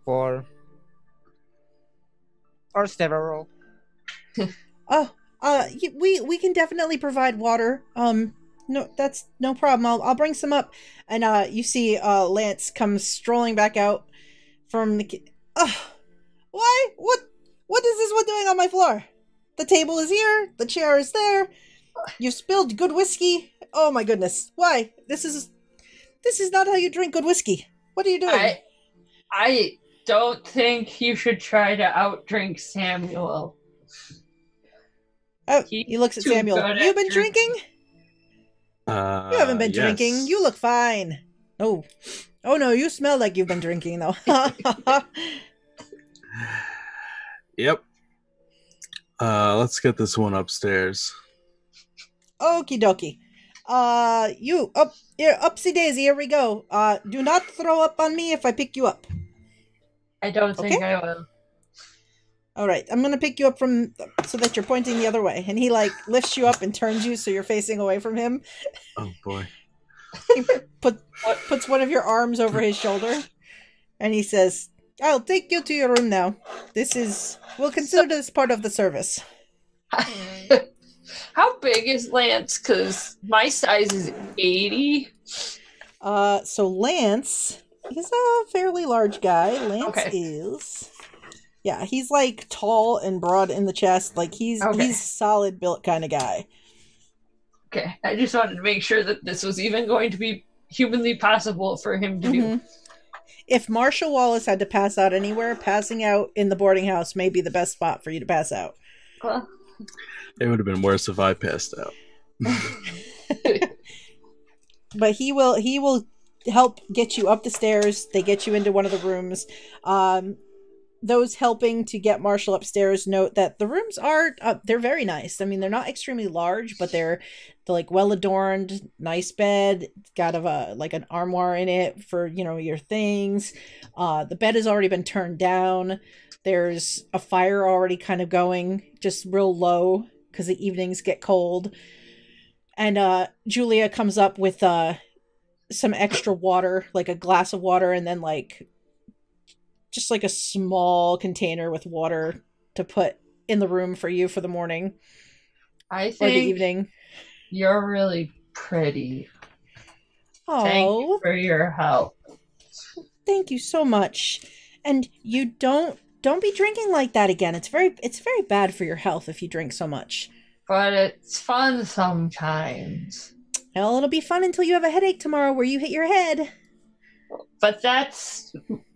for or several. We can definitely provide water. No, that's no problem. I'll bring some up. And you see Lance comes strolling back out from the why? What is this one doing on my floor? The table is here, the chair is there. You've spilled good whiskey. Oh my goodness. Why? This is not how you drink good whiskey. What are you doing? I don't think you should try to outdrink Samuel. Oh, he looks at Samuel. You've been drinking? You haven't been drinking. You look fine. Oh no, you smell like you've been drinking though. Yep. Let's get this one upstairs. Okie dokie. You up here, upsy daisy. Here we go. Do not throw up on me if I pick you up. I don't think Okay? I will. All right, I'm gonna pick you up so that you're pointing the other way, and he like lifts you up and turns you so you're facing away from him. Oh boy. He puts one of your arms over his shoulder, and he says, "I'll take you to your room now. We'll consider this part of the service." How big is Lance? Because my size is 80. So Lance is a fairly large guy. Lance Okay. is... Yeah, he's like tall and broad in the chest. Like he's a solid built kind of guy. Okay, I just wanted to make sure that this was even going to be humanly possible for him to do. If Marshal Wallace had to pass out anywhere, passing out in the boarding house may be the best spot for you to pass out. Well, It would have been worse if I passed out. but he will help get you up the stairs. They get you into one of the rooms. Those helping to get Marshall upstairs note that the rooms are they're very nice. I mean, they're not extremely large, but they're like well adorned, nice bed. It's got like an armoire in it for, you know, your things. The bed has already been turned down. There's a fire already kind of going, just real low because the evenings get cold. And Julia comes up with some extra water, like a glass of water, and then like just like a small container with water to put in the room for you for the morning. I think or the evening. You're really pretty. Oh, thank you for your help. Thank you so much. And you don't be drinking like that again. It's very bad for your health if you drink so much. But it's fun sometimes. Well, it'll be fun until you have a headache tomorrow where you hit your head. But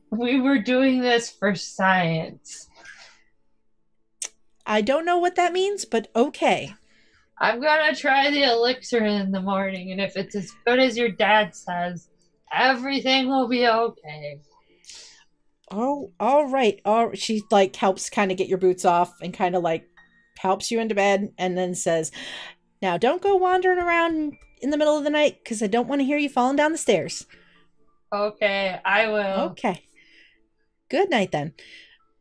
we were doing this for science. I don't know what that means, but okay. I'm gonna try the elixir in the morning, and if it's as good as your dad says, everything will be okay. Oh, all right. She like helps kind of get your boots off and kind of like helps you into bed and then says, "Now don't go wandering around in the middle of the night because I don't want to hear you falling down the stairs." Okay, I will. Okay. Good night then.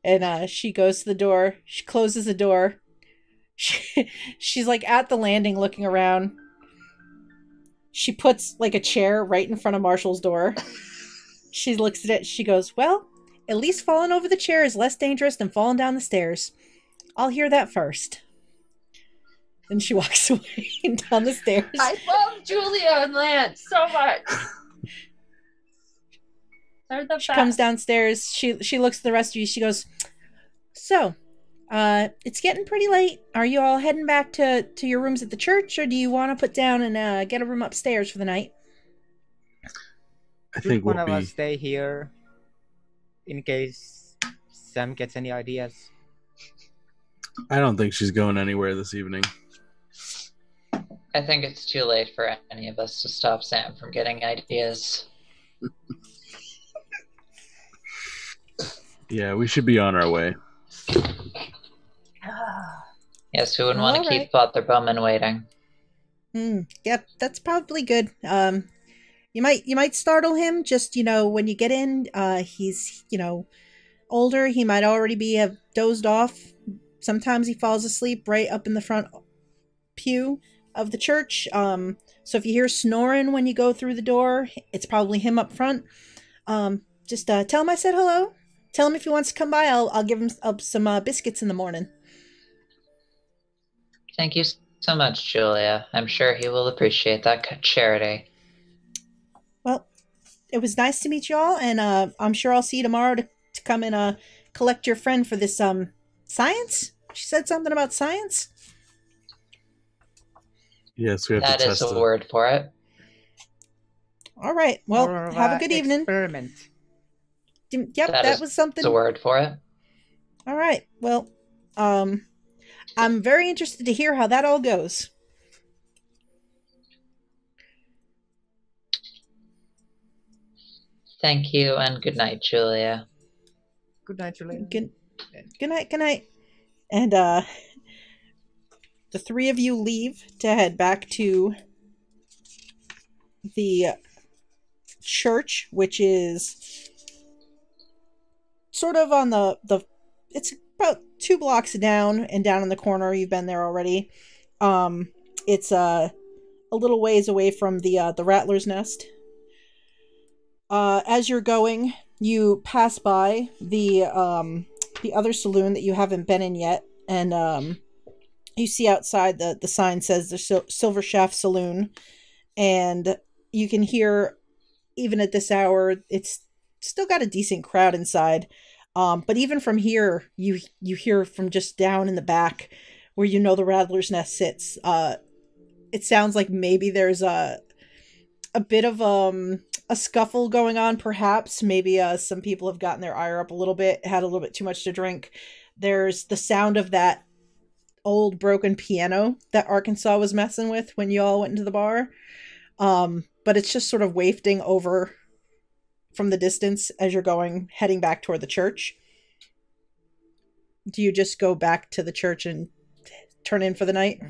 And she goes to the door. She closes the door. She's like at the landing looking around. She puts like a chair right in front of Marshall's door. She looks at it. She goes, "Well, at least falling over the chair is less dangerous than falling down the stairs. I'll hear that first." And she walks away down the stairs. I love Julia and Lance so much. She comes downstairs. She looks at the rest of you. She goes, "So, it's getting pretty late. Are you all heading back to your rooms at the church, or do you want to put down and get a room upstairs for the night?" I think one of us stay here in case Sam gets any ideas. I don't think she's going anywhere this evening. I think it's too late for any of us to stop Sam from getting ideas. Yeah, we should be on our way. Yes, who wouldn't want to keep Father Bowman waiting? Yep, that's probably good. You might startle him just, when you get in. He's, older. He might already have dozed off. Sometimes he falls asleep right up in the front pew of the church. So if you hear snoring when you go through the door, it's probably him up front. Just tell him I said hello. Tell him if he wants to come by, I'll give him some biscuits in the morning. Thank you so much, Julia. I'm sure he will appreciate that charity. Well, it was nice to meet you all, and I'm sure I'll see you tomorrow to come and collect your friend for this science. She said something about science. Yes, we have to test it. That is a word for it. All right. Well, have a good evening. Experiment. Yep, that was something. That's a word for it. All right. Well, I'm very interested to hear how that all goes. Thank you, and good night, Julia. Good night, Julia. Good night. And the three of you leave to head back to the church, which is sort of on the it's about 2 blocks down and down in the corner. You've been there already. It's a little ways away from the Rattlers Nest. As you're going, you pass by the other saloon that you haven't been in yet, and you see outside the sign says the Silver Shaft Saloon, and you can hear, even at this hour, it's still got a decent crowd inside. But even from here, you hear from just down in the back where the Rattler's Nest sits. It sounds like maybe there's a bit of a scuffle going on, perhaps. Maybe some people have gotten their ire up a little bit, had a little bit too much to drink. There's the sound of that old broken piano that Arkansas was messing with when you all went into the bar. but it's just sort of wafting over from the distance as you're heading back toward the church. Do you just go back to the church and turn in for the night?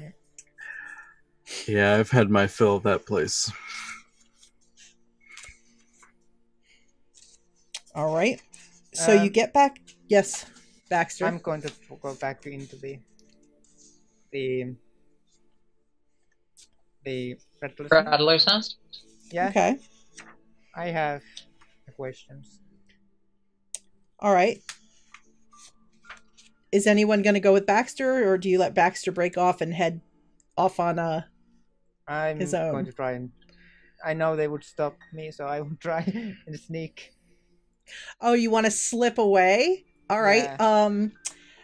Yeah, I've had my fill of that place. All right. So you get back. Yes, Baxter. I'm going to go back into the Rattlers Nest? Yeah. Okay. I have questions. All right. Is anyone going to go with Baxter, or do you let Baxter break off and head off on I'm his own? going to try and... I know they would stop me, so I will try and sneak. Oh, you want to slip away? All right. Yeah.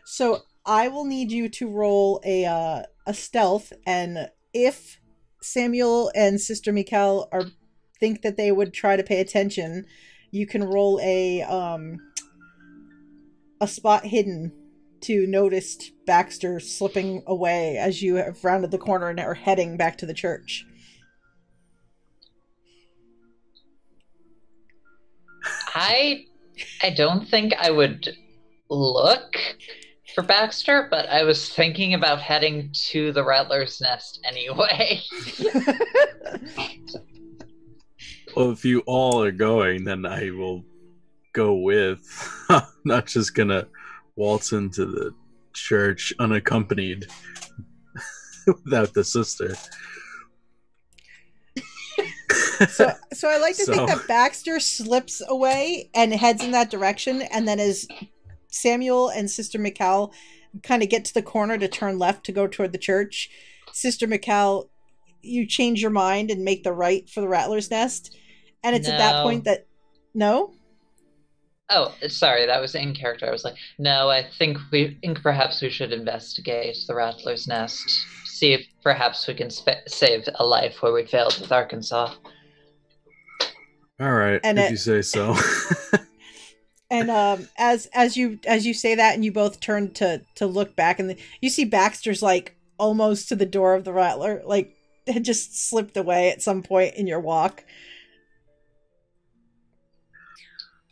So I will need you to roll a stealth, and if Samuel and Sister Michal think that they would try to pay attention, you can roll a spot hidden to notice Baxter slipping away as you have rounded the corner and are heading back to the church. I don't think I would look for Baxter, but I was thinking about heading to the Rattlers Nest anyway. Well, if you all are going, then I will go with. I'm not just gonna waltz into the church unaccompanied without the sister. So I like to think that Baxter slips away and heads in that direction, and then as Samuel and Sister Michal kind of get to the corner to turn left to go toward the church, Sister Michal, you change your mind and make the right for the Rattlers Nest, and it's at that point that no. Oh, sorry, that was in character. I was like, no, I think perhaps we should investigate the Rattlers Nest, see if perhaps we can save a life where we failed with Arkansas. All right, and if you say so. And as you say that, and you both turn to look back, and you see Baxter's like almost to the door of the Rattler, like had just slipped away at some point in your walk.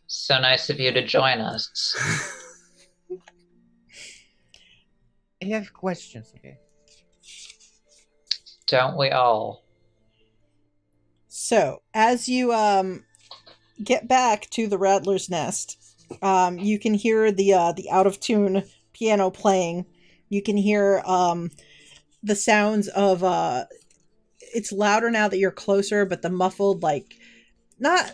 So nice of you to join us. I have questions, okay? Don't we all? So, as you get back to the Rattler's Nest, you can hear the out of tune piano playing. You can hear the sounds of it's louder now that you're closer, but the muffled, like, not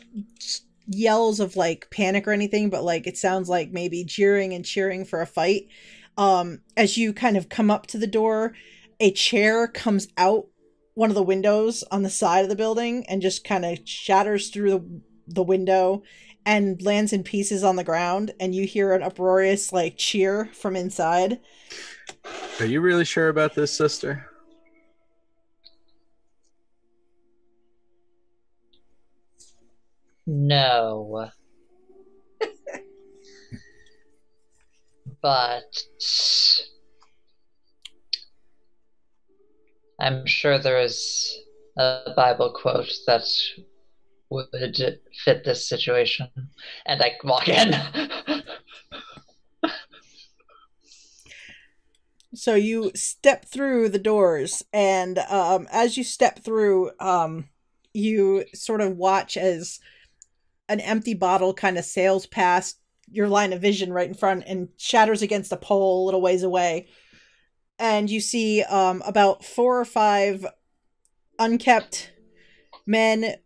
yells of like panic or anything, but like it sounds like maybe jeering and cheering for a fight. As you kind of come up to the door, a chair comes out one of the windows on the side of the building and just kind of shatters through the window and lands in pieces on the ground, and you hear an uproarious like cheer from inside. Are you really sure about this, sister? No. But I'm sure there is a Bible quote that would fit this situation. And I walk in. So you step through the doors, and as you step through, you sort of watch as an empty bottle kind of sails past your line of vision right in front and shatters against a pole a little ways away. And you see about 4 or 5 unkept men,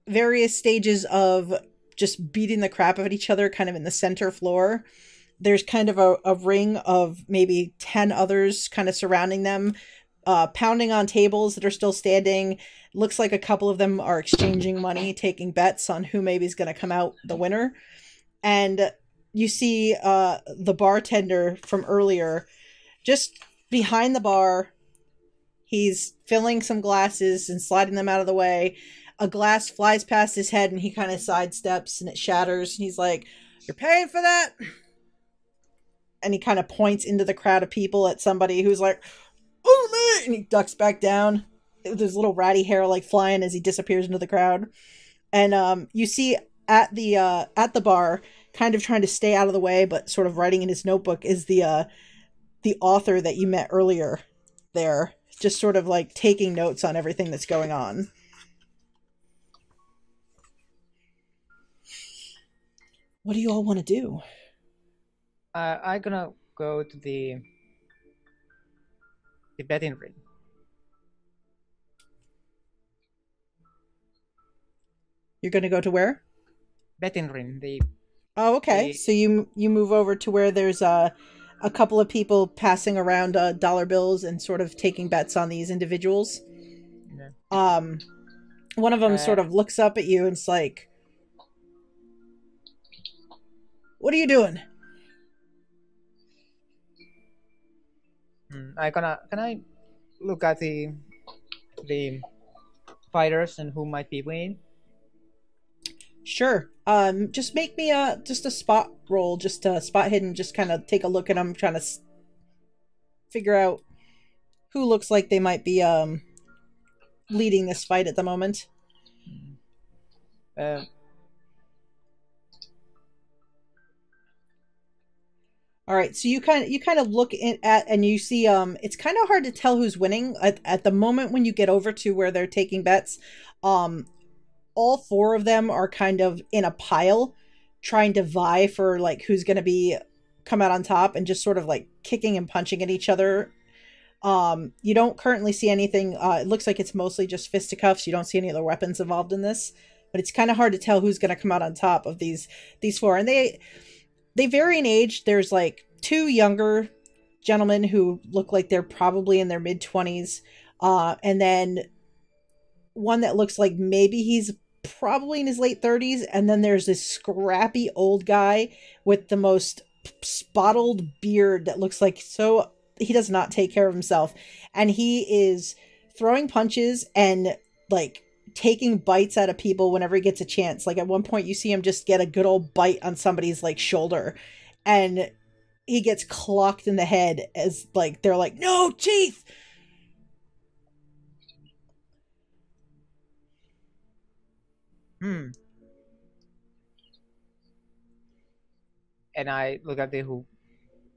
various stages of just beating the crap out of each other kind of in the center floor. There's kind of a ring of maybe 10 others kind of surrounding them, pounding on tables that are still standing. Looks like a couple of them are exchanging money, taking bets on who maybe is going to come out the winner. And you see the bartender from earlier just behind the bar. He's filling some glasses and sliding them out of the way. A glass flies past his head and he kind of sidesteps and it shatters. And he's like, "You're paying for that?" And he kind of points into the crowd of people at somebody who's like, "Oh, man!" And he ducks back down. there's little ratty hair like flying as he disappears into the crowd. And you see at the bar, kind of trying to stay out of the way, but sort of writing in his notebook, is the author that you met earlier there, just sort of like taking notes on everything that's going on. What do you all want to do? I'm gonna go to the betting ring. You're going to go to where? Betting ring. Oh, okay. So you move over to where there's a couple of people passing around dollar bills and sort of taking bets on these individuals. Yeah. One of them sort of looks up at you and it's like, "What are you doing?" Can I look at the fighters and who might be winning? Sure. Just make me just a spot roll, just a spot hidden, just kind of take a look at them, trying to figure out who looks like they might be leading this fight at the moment. All right, so you kind of look at and you see it's kind of hard to tell who's winning at the moment when you get over to where they're taking bets. All four of them are kind of in a pile, trying to vie for like who's going to come out on top, and just sort of like kicking and punching at each other. You don't currently see anything. It looks like it's mostly just fisticuffs. You don't see any other weapons involved in this, but it's kind of hard to tell who's going to come out on top of these four. And they vary in age. There's like two younger gentlemen who look like they're probably in their mid-20s, and then one that looks like maybe he's probably in his late 30s, and then there's this scrappy old guy with the most spotted beard that looks like he does not take care of himself, and he is throwing punches and like taking bites out of people whenever he gets a chance. Like at one point you see him just get a good old bite on somebody's like shoulder, and he gets clocked in the head as like they're like, "No teeth." And I look at the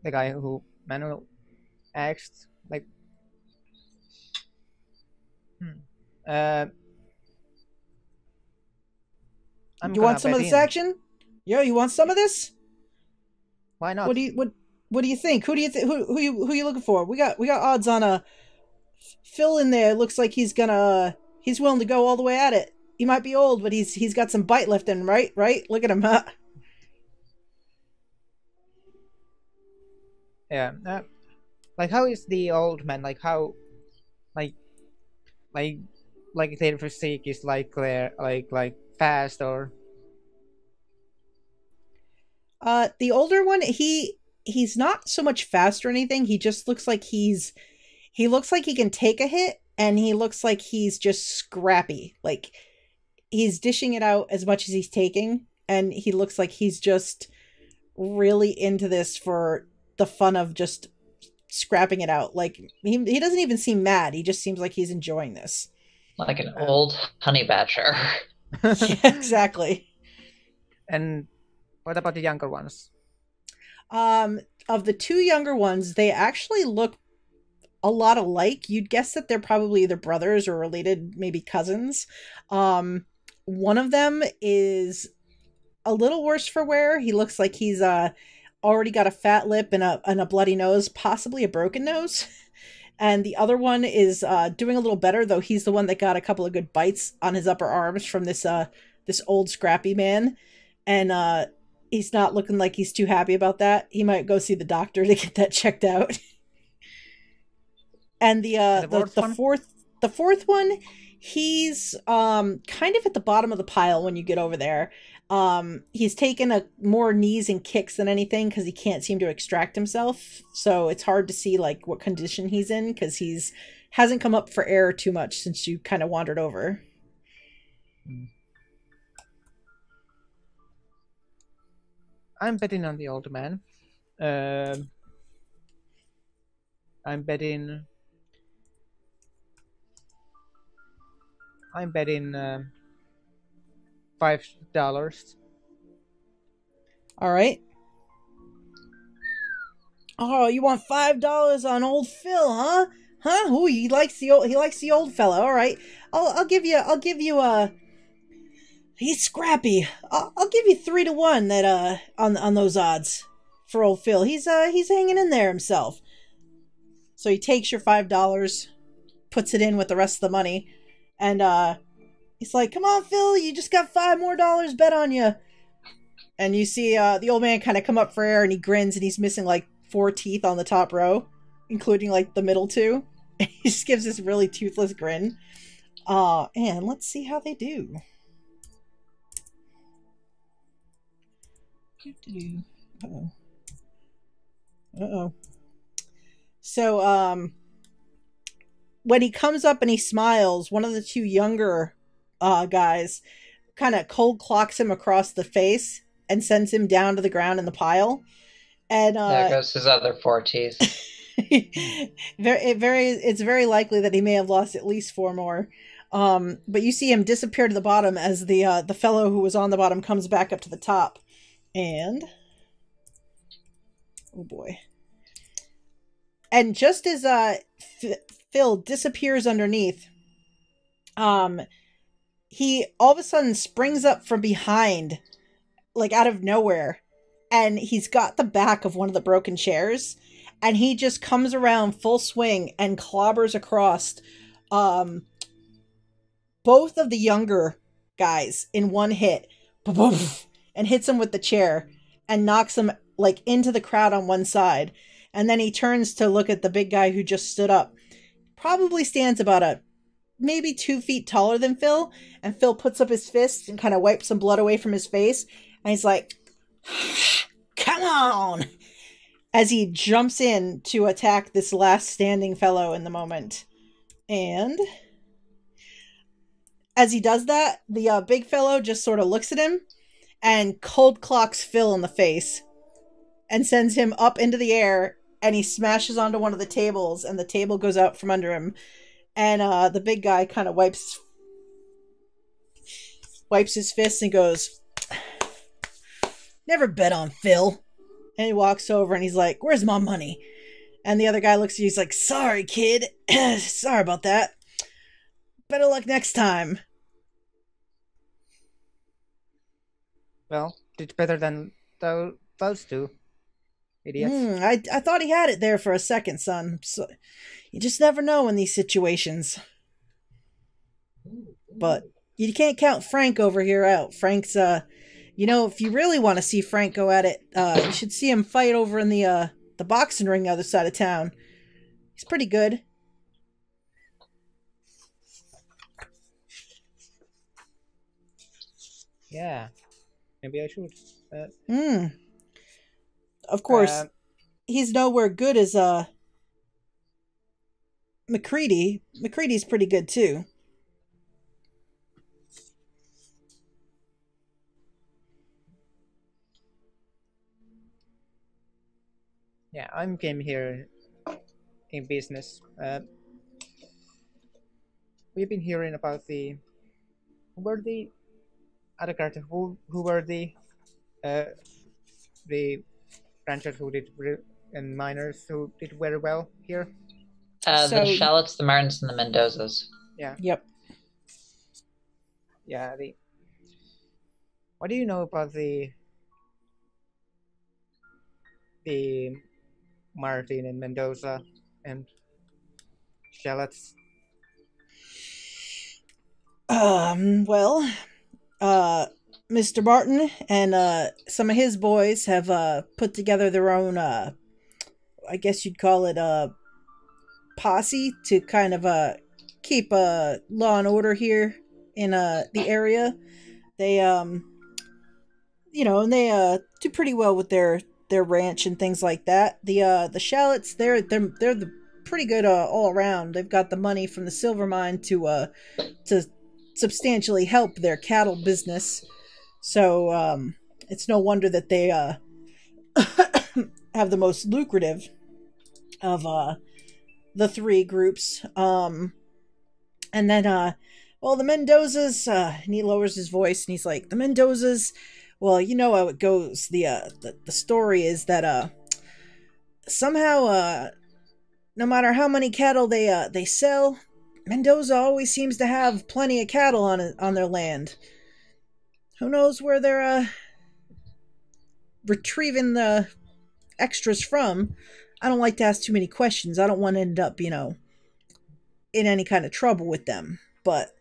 guy who Manuel asked, like, you want some of this action? Yo, you want some of this? Why not? What do you think? Who you looking for? We got odds on a Phil in there. Looks like he's willing to go all the way at it. He might be old, but he's got some bite left in him, right? Look at him, huh? Yeah. Like, how is the old man? Like, how, like their physique is like fast or? The older one, he's not so much fast or anything. He just looks like he looks like he can take a hit, and he looks like he's just scrappy. Like he's dishing it out as much as he's taking, and he looks like he's just really into this for the fun of just scrapping it out. Like he doesn't even seem mad. He just seems like he's enjoying this. Like an old honey badger. Yeah, exactly. And what about the younger ones? Of the two younger ones, they actually look a lot alike. You'd guess that they're probably either brothers or related, maybe cousins. One of them is a little worse for wear. He looks like he's already got a fat lip and a bloody nose, possibly a broken nose. And the other one is doing a little better, though he's the one that got a couple of good bites on his upper arms from this old scrappy man. And he's not looking like he's too happy about that. He might go see the doctor to get that checked out. And the fourth one, he's kind of at the bottom of the pile when you get over there. He's taken more knees and kicks than anything because he can't seem to extract himself. So it's hard to see like what condition he's in, because hasn't come up for air too much since you kind of wandered over. I'm betting on the old man. I'm betting I'm betting $5. All right. Oh, you want $5 on old Phil, huh? Huh? Ooh, he likes the old fella. All right. I'll give you he's scrappy. I'll give you 3-1 that on those odds for old Phil. He's hanging in there himself. So he takes your $5, puts it in with the rest of the money, and he's like, "Come on, Phil, you just got $5 more bet on you." And you see the old man kind of come up for air, and he grins, and he's missing like 4 teeth on the top row, including like the middle 2. He just gives this really toothless grin. And let's see how they do. Uh-oh. Uh-oh. So, when he comes up and he smiles, one of the 2 younger guys kind of cold clocks him across the face and sends him down to the ground in the pile. And there goes his other 4 teeth. It's very likely that he may have lost at least 4 more. But you see him disappear to the bottom as the fellow who was on the bottom comes back up to the top. And oh boy. And just as Phil disappears underneath, he all of a sudden springs up from behind, like out of nowhere, and he's got the back of one of the broken chairs, and he just comes around full swing and clobbers across both of the younger guys in one hit, and hits him with the chair and knocks him like into the crowd on one side. And then he turns to look at the big guy who just stood up. Probably stands about maybe 2 feet taller than Phil. And Phil puts up his fist and kind of wipes some blood away from his face. And he's like, "Come on!" As he jumps in to attack this last standing fellow in the moment. And as he does that, the big fellow just sort of looks at him and cold clocks Phil in the face and sends him up into the air, and he smashes onto one of the tables, and the table goes out from under him. And the big guy kind of wipes his fist and goes, "Never bet on Phil." And he walks over and he's like, "Where's my money?" And the other guy looks at you, he's like, "Sorry, kid. Sorry about that. Better luck next time." Well, it's better than those 2 idiots. I thought he had it there for a second, son. So, you just never know in these situations. But you can't count Frank over here out. Frank's, if you really want to see Frank go at it, you should see him fight over in the boxing ring the other side of town. He's pretty good. Yeah, maybe I should. Of course, he's nowhere good as McCready. McCready's pretty good too. Yeah, I came here in business. We've been hearing about who were the other characters? Who were the ranchers who did and miners who did very well here? The Shallots, the Martins, and the Mendozas. Yeah. Yep. Yeah. What do you know about the Martin and Mendoza and Shallots? Well, Mr. Martin and some of his boys have put together their own I guess you'd call it a posse to kind of keep law and order here in the area. They and they do pretty well with their ranch and things like that. The Shallots, they're the pretty good all around. They've got the money from the silver mine to substantially help their cattle business. So it's no wonder that they have the most lucrative of the 3 groups. And then Well, the Mendozas, and he lowers his voice, and he's like, the Mendozas, well, you know how it goes. The story is that, somehow, no matter how many cattle they sell, Mendoza always seems to have plenty of cattle on their land. Who knows where they're, retrieving the extras from? I don't like to ask too many questions. I don't want to end up, in any kind of trouble with them. But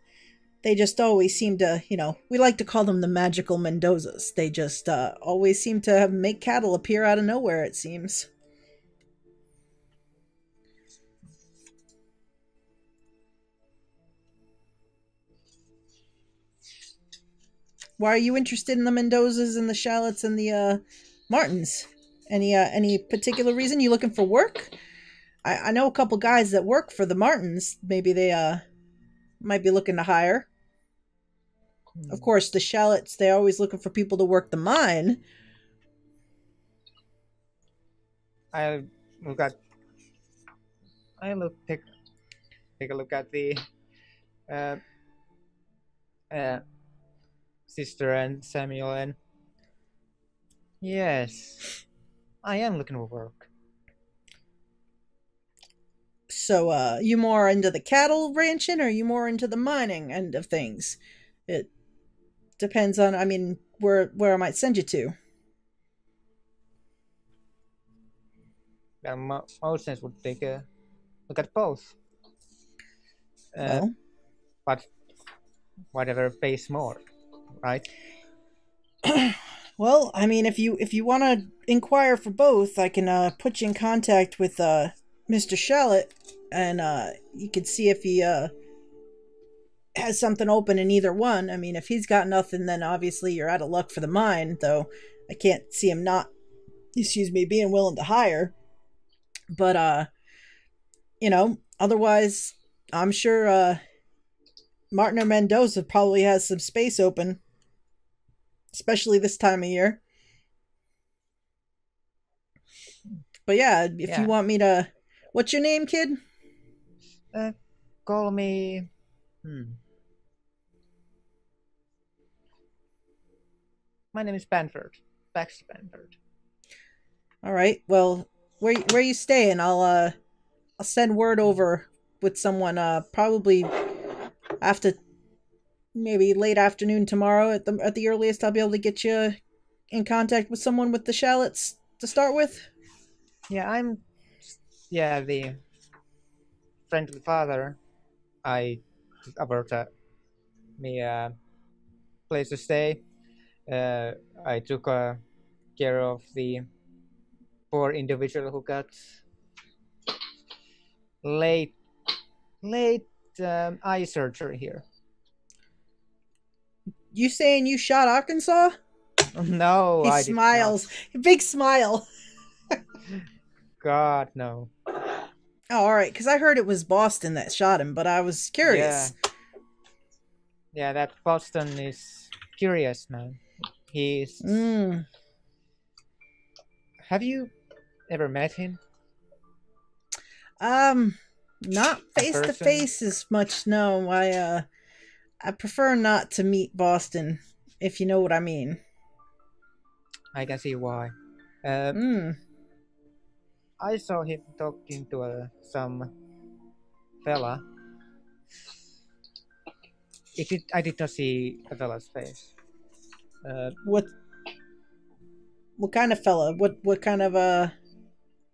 they just always seem to, we like to call them the magical Mendozas. They just always seem to make cattle appear out of nowhere, it seems. Why are you interested in the Mendozas and the Shallots and the Martins? Any particular reason? You looking for work? I know a couple guys that work for the Martins. Maybe they might be looking to hire. Of course, the Shallots, they're always looking for people to work the mine. Take a look at the sister and Samuel, and yes, I am looking for work. So, you more into the cattle ranching, or you more into the mining end of things? It depends on, where I might send you to. Most sense would take a look at both. Well, But whatever pays more, right? well, if you want to inquire for both, I can put you in contact with Mr. Shallot, and you can see if he has something open in either one. If he's got nothing, then obviously you're out of luck for the mine, though I can't see him not, being willing to hire. But, otherwise, I'm sure Martin or Mendoza probably has some space open, especially this time of year. But yeah, if you want me to... What's your name, kid? Call me... My name is Banford. Baxter Banford. Alright, well, where you staying? I'll send word over with someone, probably after... maybe late afternoon tomorrow at the earliest. I'll be able to get you in contact with someone with the Shallots to start with. Yeah, the friend of the father. I offered me a place to stay. I took care of the poor individual who got late eye surgery here. You saying you shot Arkansas? No, he I smiles. did not. Big smile. God, no. Oh, alright, because I heard it was Boston that shot him, but I was curious. Yeah, that Boston is curious, man. He's... Have you ever met him? Not face to face as much, no. I prefer not to meet Boston, if you know what I mean. I can see why. I saw him talking to some fella. I did not see a fella's face. What kind of fella? What kind of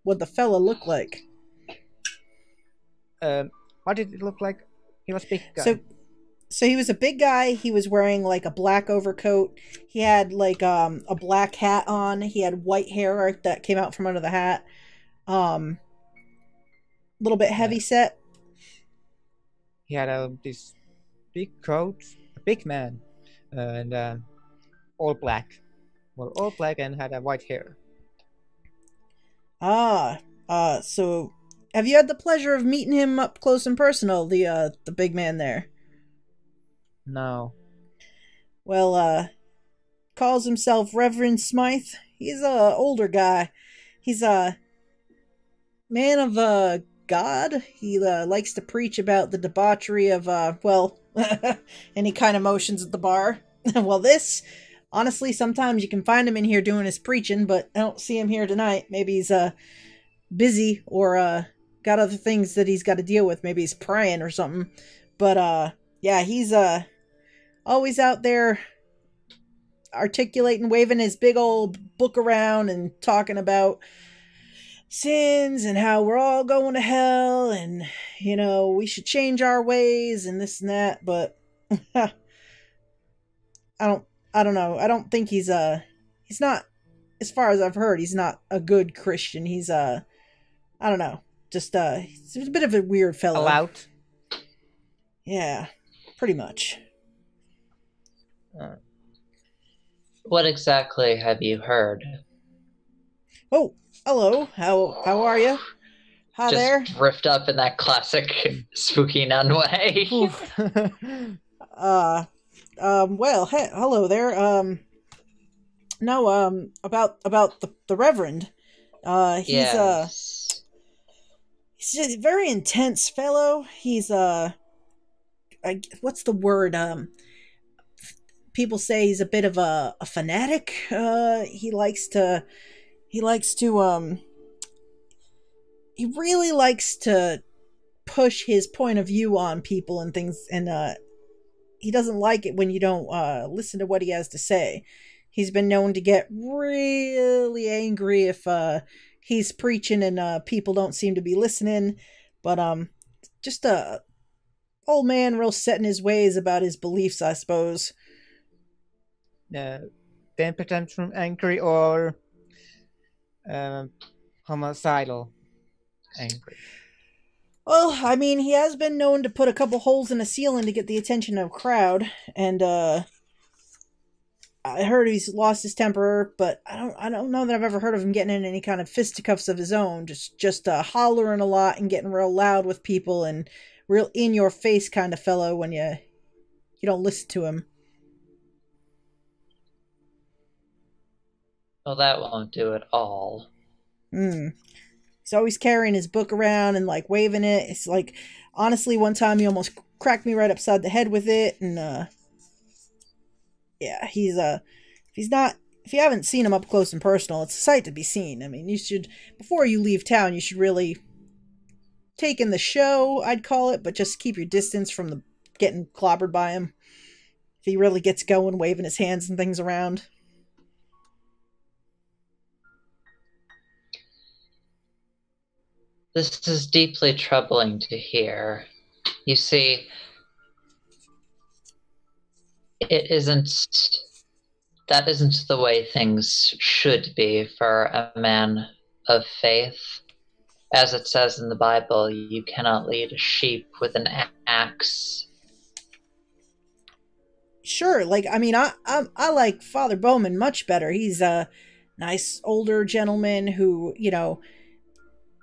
what the fella look like? What did it look like? He was a big guy. So he was a big guy. He was wearing like a black overcoat. He had like a black hat on. He had white hair that came out from under the hat. Little bit heavy set. He had this big coat, a big man, and all black. Well, all black and had a white hair. So have you had the pleasure of meeting him up close and personal, the big man there? No. Well, calls himself Reverend Smith. He's a older guy. He's a man of God. He likes to preach about the debauchery of And he kind of motions at the bar. Well, this, honestly, sometimes you can find him in here doing his preaching, but I don't see him here tonight. Maybe he's busy or got other things that he's got to deal with. Maybe he's praying or something. But yeah, he's always out there articulating, waving his big old book around and talking about sins and how we're all going to hell and, you know, we should change our ways and this and that. But I don't know. I don't think he's not, as far as I've heard, he's not a good Christian. He's I don't know. Just he's a bit of a weird fellow. A lout? Yeah, pretty much. What exactly have you heard? Oh, hello. How are you? Hi Just there. riffed up in that classic spooky nun way. Well, hey, hello there. No, about the Reverend. He's Yes. he's just a very intense fellow. He's what's the word? People say he's a bit of a fanatic. He really likes to push his point of view on people and things, and he doesn't like it when you don't listen to what he has to say. He's been known to get really angry if he's preaching and people don't seem to be listening. But just a old man real set in his ways about his beliefs, I suppose. Temper from angry or homicidal angry? Well, I mean, he has been known to put a couple holes in a ceiling to get the attention of a crowd, and I heard he's lost his temper, but I don't know that I've ever heard of him getting in any kind of fisticuffs of his own. Just hollering a lot and getting real loud with people and real in your face kind of fellow when you don't listen to him. Well, that won't do at all. He's always carrying his book around and like waving it. It's like, honestly, one time he almost cracked me right upside the head with it. And yeah, he's if you haven't seen him up close and personal, it's a sight to be seen. I mean, you should, before you leave town, you should really take in the show, I'd call it, but just keep your distance from the getting clobbered by him. If he really gets going, waving his hands and things around. This is deeply troubling to hear. You see, that isn't the way things should be for a man of faith. As it says in the Bible, you cannot lead a sheep with an axe. Sure, like, I mean, I like Father Bowman much better. He's a nice older gentleman who, you know,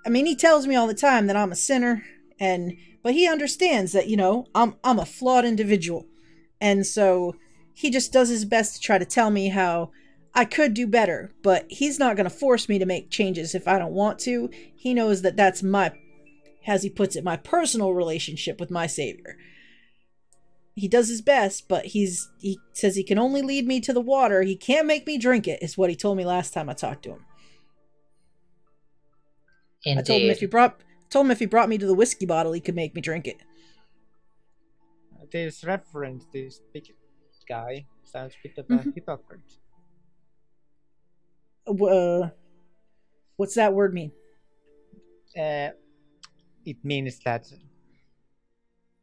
I mean, he tells me all the time that I'm a sinner, but he understands that, you know, I'm a flawed individual. And so he just does his best to try to tell me how I could do better, but he's not going to force me to make changes if I don't want to. He knows that that's my, as he puts it, my personal relationship with my Savior. He does his best, but he says he can only lead me to the water. He can't make me drink it, is what he told me last time I talked to him. Indeed. I told him if he brought me to the whiskey bottle, he could make me drink it. This reference, this big guy, sounds a bit of a hypocrite. What's that word mean? It means that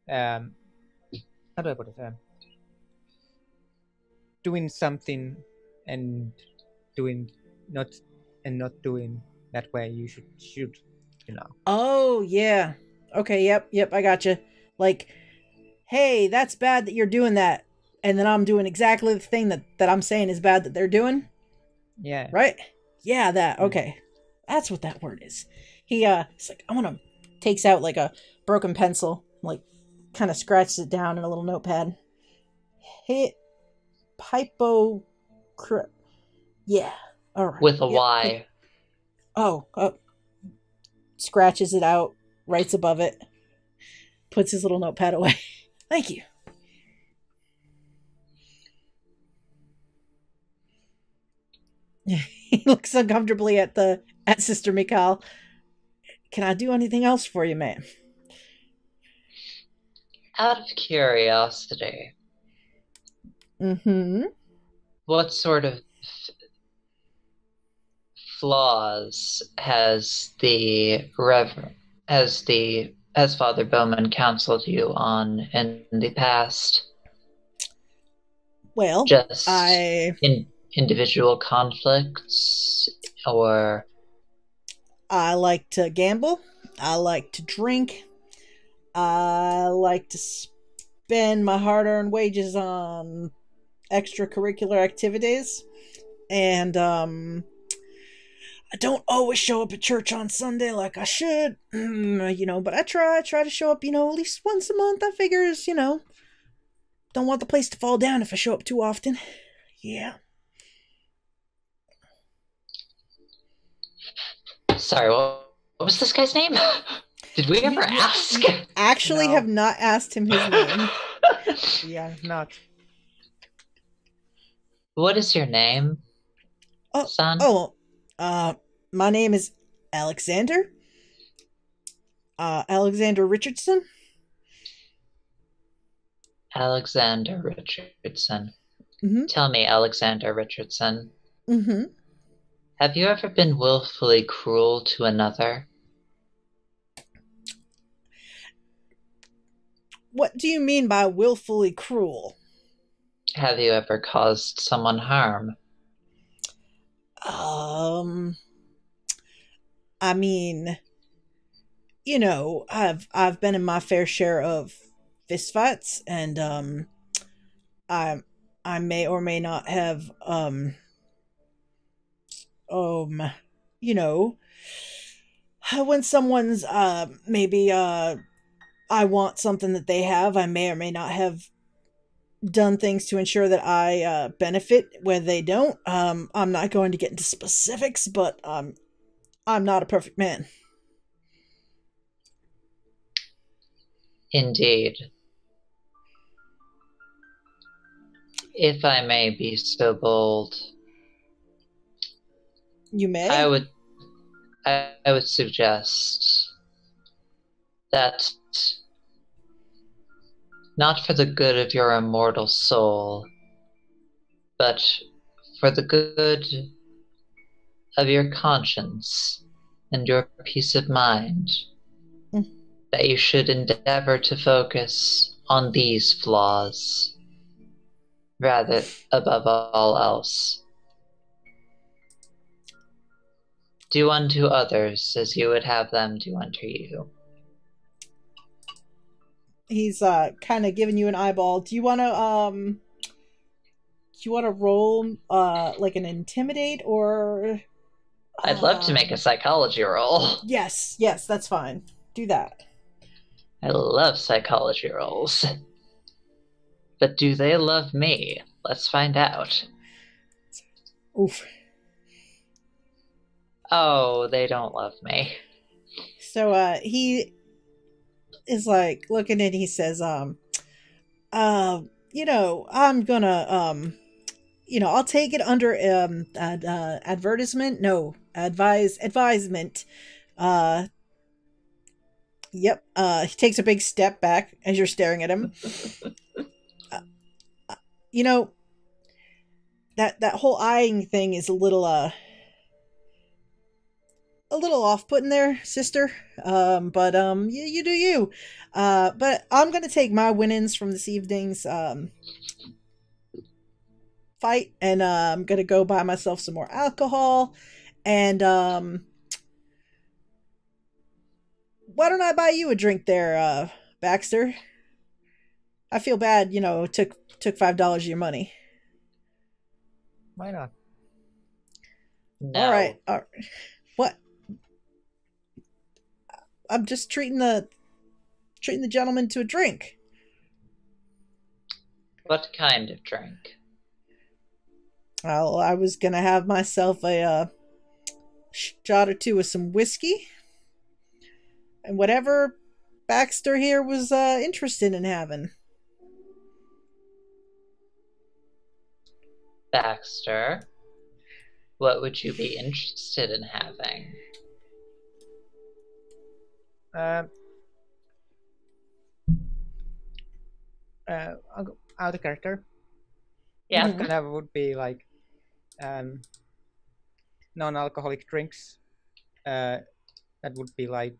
how do I put it? Doing something and not doing that way you should, you know. Oh yeah. Okay. Yep. I gotcha. Like, hey, that's bad that you're doing that, and then I'm doing exactly the thing that I'm saying is bad that they're doing. Yeah. Right? Yeah, that. Okay. That's what that word is. It's like, takes out like a broken pencil, like kind of scratches it down in a little notepad. Yeah. All right. With a Y. Oh. Scratches it out, writes above it, puts his little notepad away. Thank you. He looks uncomfortably at Sister Michal. Can I do anything else for you, ma'am? Out of curiosity, Mm-hmm. what sort of flaws has has Father Bowman counseled you on in the past? Well, Just I individual conflicts, or like to gamble. I like to drink. I like to spend my hard-earned wages on extracurricular activities. And I don't always show up at church on Sunday like I should, but I try to show up, at least once a month. I figures, don't want the place to fall down if I show up too often. Yeah. sorry, what was this guy's name? Did we ever ask? Actually, No. have not asked him his name. Yeah, not. What is your name, son? My name is Alexander. Alexander Richardson. Alexander Richardson. Mm-hmm. Tell me, Alexander Richardson, Mm-hmm. have you ever been willfully cruel to another? What do you mean by willfully cruel? Have you ever caused someone harm? I mean, I've been in my fair share of fistfights, and I may or may not have when someone's maybe I want something that they have, I may or may not have done things to ensure that I benefit where they don't. I'm not going to get into specifics, but I'm not a perfect man. Indeed. If I may be so bold, You may. I would suggest that, not for the good of your immortal soul, but for the good of your conscience and your peace of mind, that you should endeavor to focus on these flaws rather above all else. Do unto others as you would have them do unto you. He's kind of giving you an eyeball. Do you want to roll like an intimidate, or I'd love to make a psychology roll. Yes, that's fine. Do that. I love psychology rolls. But do they love me? Let's find out. Oof. Oh, they don't love me. So he is like looking at, he says, I'm gonna I'll take it under advisement. Yep. He takes a big step back as you're staring at him. That whole eyeing thing is a little off-putting there, sister. But you do you. But I'm gonna take my winnings from this evening's fight, and I'm gonna go buy myself some more alcohol, and why don't I buy you a drink there, Baxter? I feel bad, took $5 of your money. Why not? No. All right. What? I'm just treating the gentleman to a drink. What kind of drink? Well, I was gonna have myself a shot or two of some whiskey, and whatever Baxter here was interested in having. Baxter, What would you be interested in having? I'll go out of character. Yeah. Mhm. Kind of would be like non-alcoholic drinks. That would be like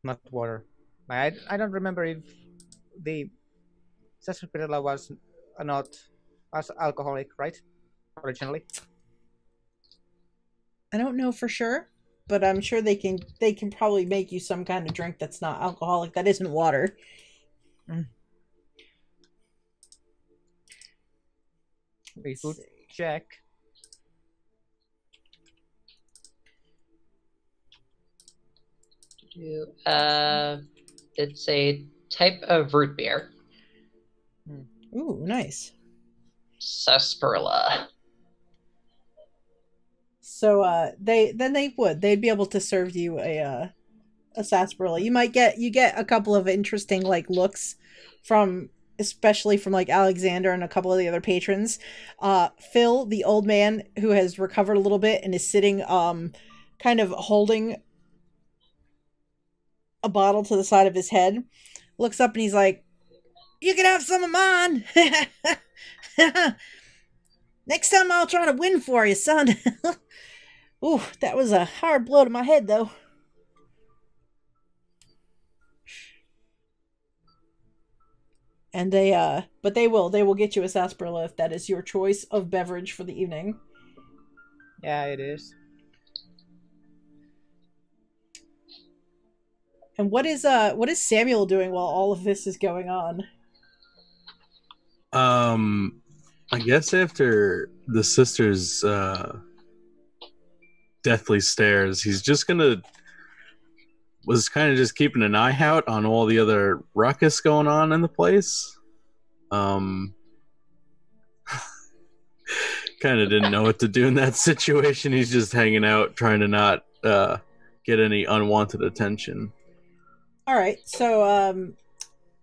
not water. I don't remember if the sarsaparilla was not as alcoholic, right? Originally. I don't know for sure, but I'm sure they can probably make you some kind of drink that's not alcoholic that isn't water. We could check. It's a type of root beer. Ooh, nice. Sarsaparilla. So they'd be able to serve you a sarsaparilla. You get a couple of interesting like looks from, especially from like Alexander and a couple of the other patrons. Phil, the old man who has recovered a little bit and is sitting kind of holding a bottle to the side of his head, looks up and he's like, "You can have some of mine. Next time I'll try to win for you, son." Ooh, that was a hard blow to my head, though. And but they will get you a sarsaparilla if that is your choice of beverage for the evening. Yeah, it is. And what is Samuel doing while all of this is going on? I guess after the sister's deathly stares, he's just was kind of just keeping an eye out on all the other ruckus going on in the place. Kind of didn't know what to do in that situation. He's just hanging out, trying to not get any unwanted attention. All right, so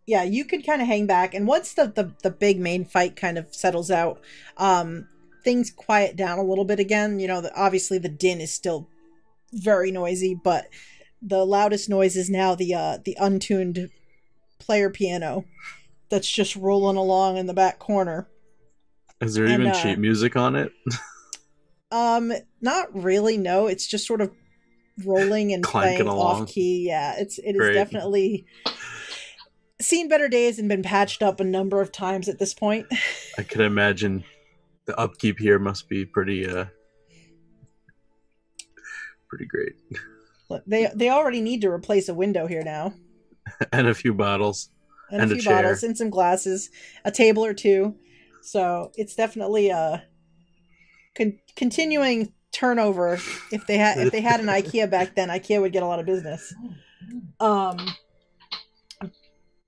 yeah, you could kind of hang back, and once the big main fight kind of settles out, things quiet down a little bit again. You know, obviously the din is still very noisy, but the loudest noise is now the untuned player piano that's just rolling along in the back corner. Is there even sheet music on it? Not really. No, it's just sort of rolling and clanking playing along. off key. Yeah, it is Great. Definitely seen better days and been patched up a number of times at this point. I could imagine the upkeep here must be pretty great. They already need to replace a window here now. And a few bottles. And a few bottles and some glasses, a table or two. So it's definitely a continuing turnover. If they had an IKEA back then, IKEA would get a lot of business.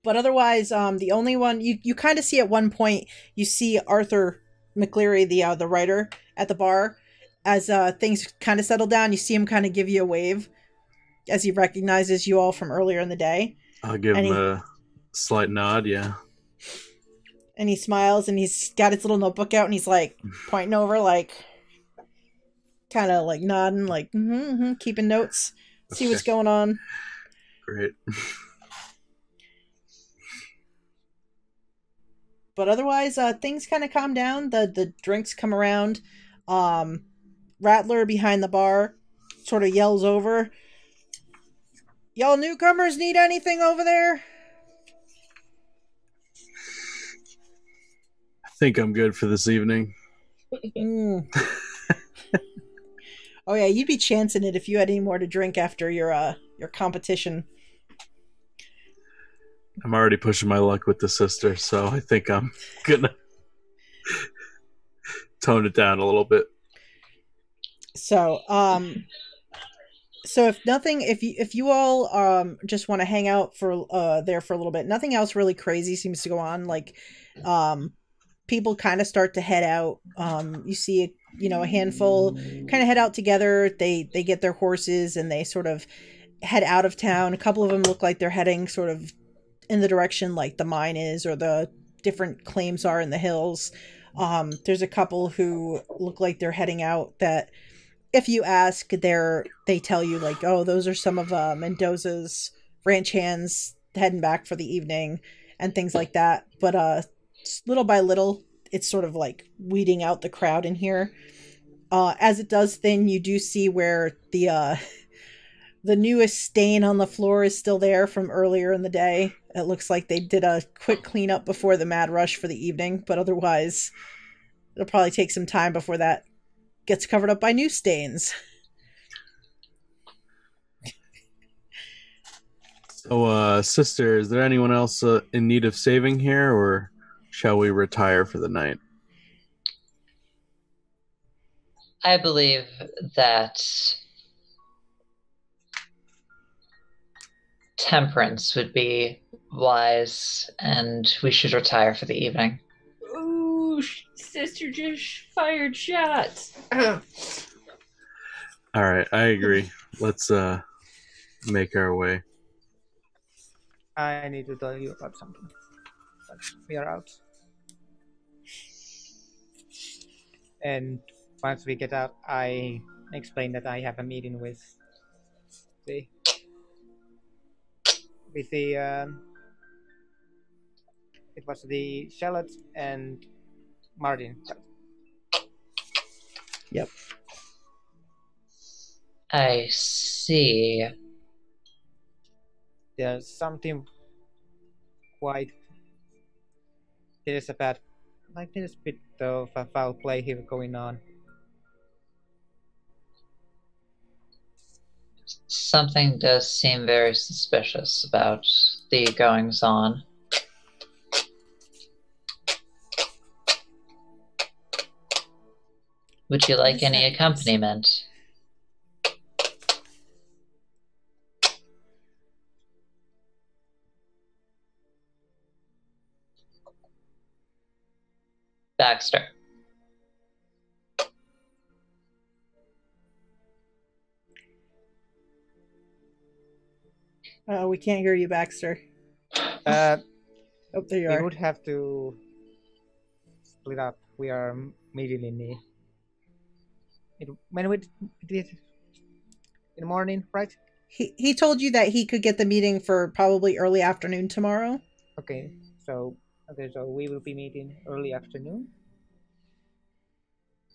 But otherwise, the only one you kind of see at one point, you see Arthur McCleary, the writer, at the bar. As things kind of settle down, you see him kind of give you a wave as he recognizes you all from earlier in the day. I'll give him a slight nod, yeah. And he smiles and he's got his little notebook out and he's like pointing over, like kind of like nodding, like keeping notes, see what's going on. Great. But otherwise, things kind of calm down. The drinks come around. Rattler behind the bar sort of yells over, "Y'all newcomers need anything over there?" I think I'm good for this evening. Oh yeah, you'd be chancing it if you had any more to drink after your competition. I'm already pushing my luck with the sister, so I think I'm gonna tone it down a little bit. So, so if you all just want to hang out for there for a little bit, nothing else really crazy seems to go on. Like, people kind of start to head out. You see, a handful kind of head out together. They get their horses and they sort of head out of town. A couple of them look like they're heading sort of in the direction like the mine is or the different claims are in the hills. There's a couple who look like they're heading out that if you ask, they tell you like, oh, those are some of Mendoza's ranch hands heading back for the evening and things like that. But little by little, it's sort of like weeding out the crowd in here. As it does thin, you do see where the newest stain on the floor is still there from earlier in the day. It looks like they did a quick cleanup before the mad rush for the evening, but otherwise, it'll probably take some time before that gets covered up by new stains. So, sister, is there anyone else in need of saving here, or shall we retire for the night? I believe that temperance would be wise, and we should retire for the evening. Ooh, sister just fired shots. All right, I agree. Let's make our way. I need to tell you about something. But we are out. And once we get out, I explain that I have a meeting with the it was the Charlotte and Martin. Yep. I see. There's something quite. There's a bit of a foul play here going on. Something does seem very suspicious about the goings-on. Would you like any accompaniment? Baxter. We can't hear you, Baxter. Oh, there you we are. would have to split up. We are meeting in the. When we did in the morning, right? He told you that he could get the meeting for probably early afternoon tomorrow. Okay, so we will be meeting early afternoon.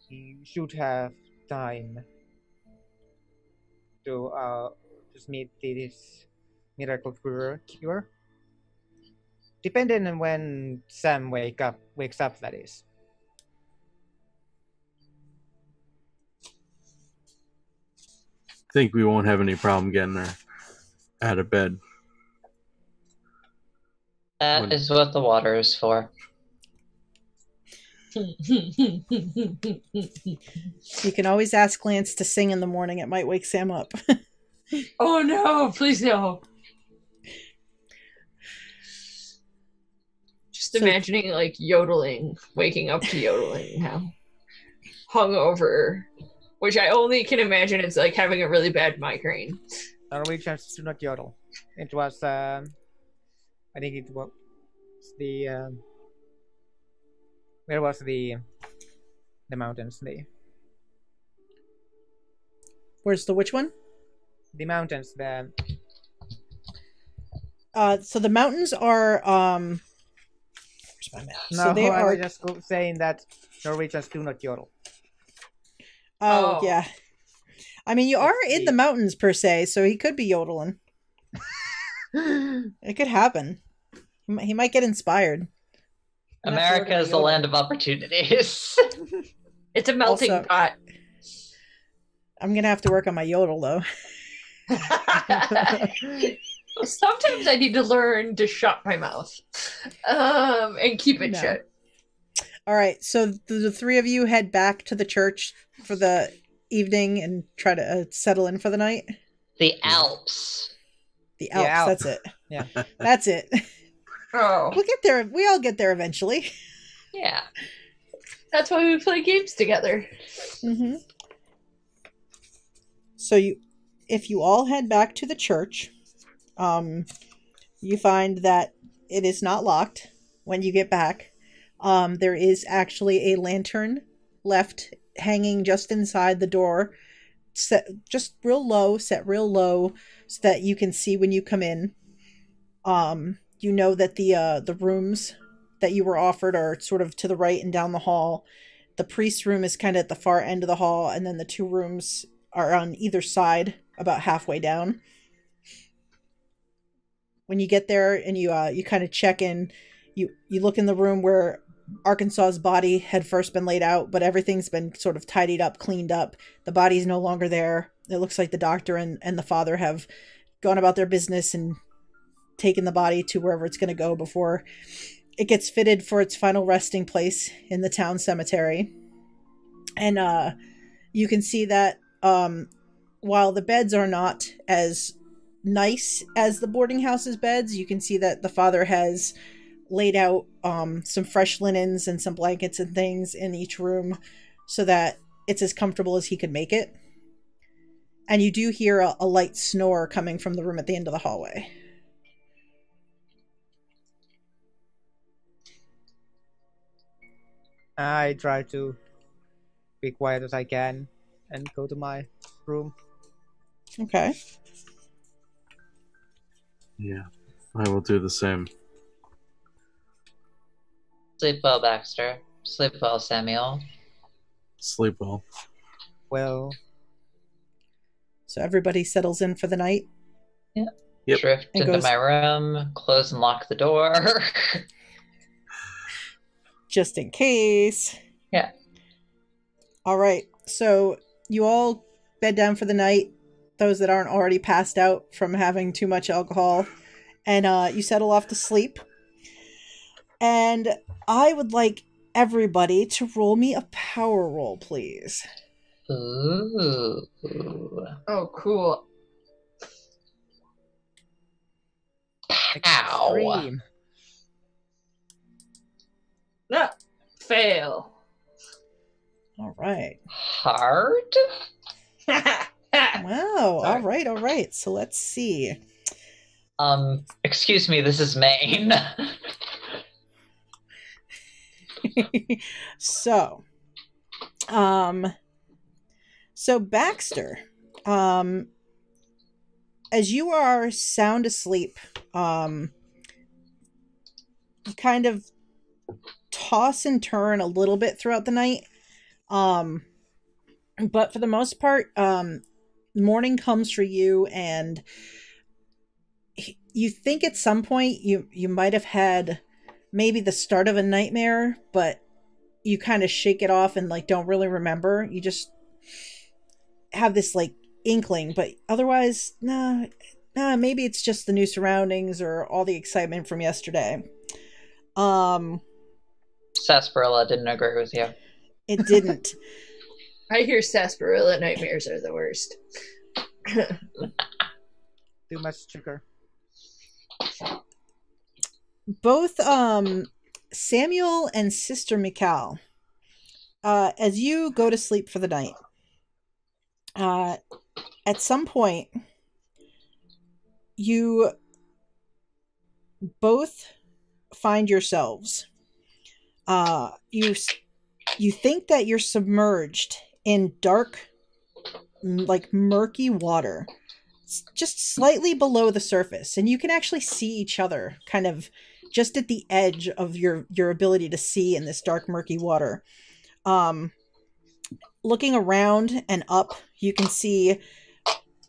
You should have time to just meet this miracle cure. Depending on when Sam wakes up, that is. I think we won't have any problem getting her out of bed. That is what the water is for. You can always ask Lance to sing in the morning. It might wake Sam up. Oh no, please no. Just imagining like yodeling, waking up to yodeling now. Hungover. Which I only can imagine is like having a really bad migraine. Norwegians do not yodel. It was, I think it was the, where was the mountains? Where's the which one? The mountains, so the mountains are, where's my map? No, so they I are was just saying that Norwegians do not yodel. Oh, yeah. I mean, you are in the mountains, per se, so he could be yodeling. It could happen. He might get inspired. America is the land of opportunities. It's a melting pot. I'm going to have to work on my yodel, though. Sometimes I need to learn to shut my mouth and keep it shut. All right, so the three of you head back to the church for the evening and try to settle in for the night. The Alps. The Alps, that's it. Yeah. That's it. Oh. We'll get there. We all get there eventually. Yeah. That's why we play games together. Mm-hmm. So if you all head back to the church, you find that it is not locked when you get back. There is actually a lantern left hanging just inside the door, set real low so that you can see when you come in. You know that the rooms that you were offered are sort of to the right and down the hall. The priest's room is kind of at the far end of the hall, and then the two rooms are on either side, about halfway down. When you get there and you kind of check in, you look in the room where Arkansas's body had first been laid out, but everything's been sort of tidied up, cleaned up. The body's no longer there. It looks like the doctor and the father have gone about their business and taken the body to wherever it's going to go before it gets fitted for its final resting place in the town cemetery. And you can see that while the beds are not as nice as the boarding house's beds, you can see that the father has laid out some fresh linens and some blankets and things in each room so that it's as comfortable as he could make it. And you do hear a light snore coming from the room at the end of the hallway. I try to be quiet as I can and go to my room. Okay. Yeah, I will do the same. Sleep well, Baxter. Sleep well, Samuel. Sleep well. Well, So everybody settles in for the night? Yep. Yep. Drift And into goes- my room, close and lock the door. Just in case. Yeah. All right. So you all bed down for the night, those that aren't already passed out from having too much alcohol, and you settle off to sleep. And I would like everybody to roll me a power roll, please. Ooh. Oh, cool. Ow. extreme. No, fail. All right. Hard? Wow. Sorry. All right. So let's see. Excuse me, this is Maine. So Baxter, as you are sound asleep, you kind of toss and turn a little bit throughout the night. But for the most part, morning comes for you, and you think at some point you might have had maybe the start of a nightmare, but you kind of shake it off and like don't really remember. You just have this like inkling, but otherwise, nah, maybe it's just the new surroundings or all the excitement from yesterday. Sarsaparilla didn't agree with you. It didn't. I hear sarsaparilla nightmares are the worst. Too much sugar. Both Samuel and Sister Michal, as you go to sleep for the night, at some point you both find yourselves, you think that you're submerged in dark, like murky water, just slightly below the surface, and you can actually see each other kind of just at the edge of your ability to see in this dark murky water. Looking around and up, you can see,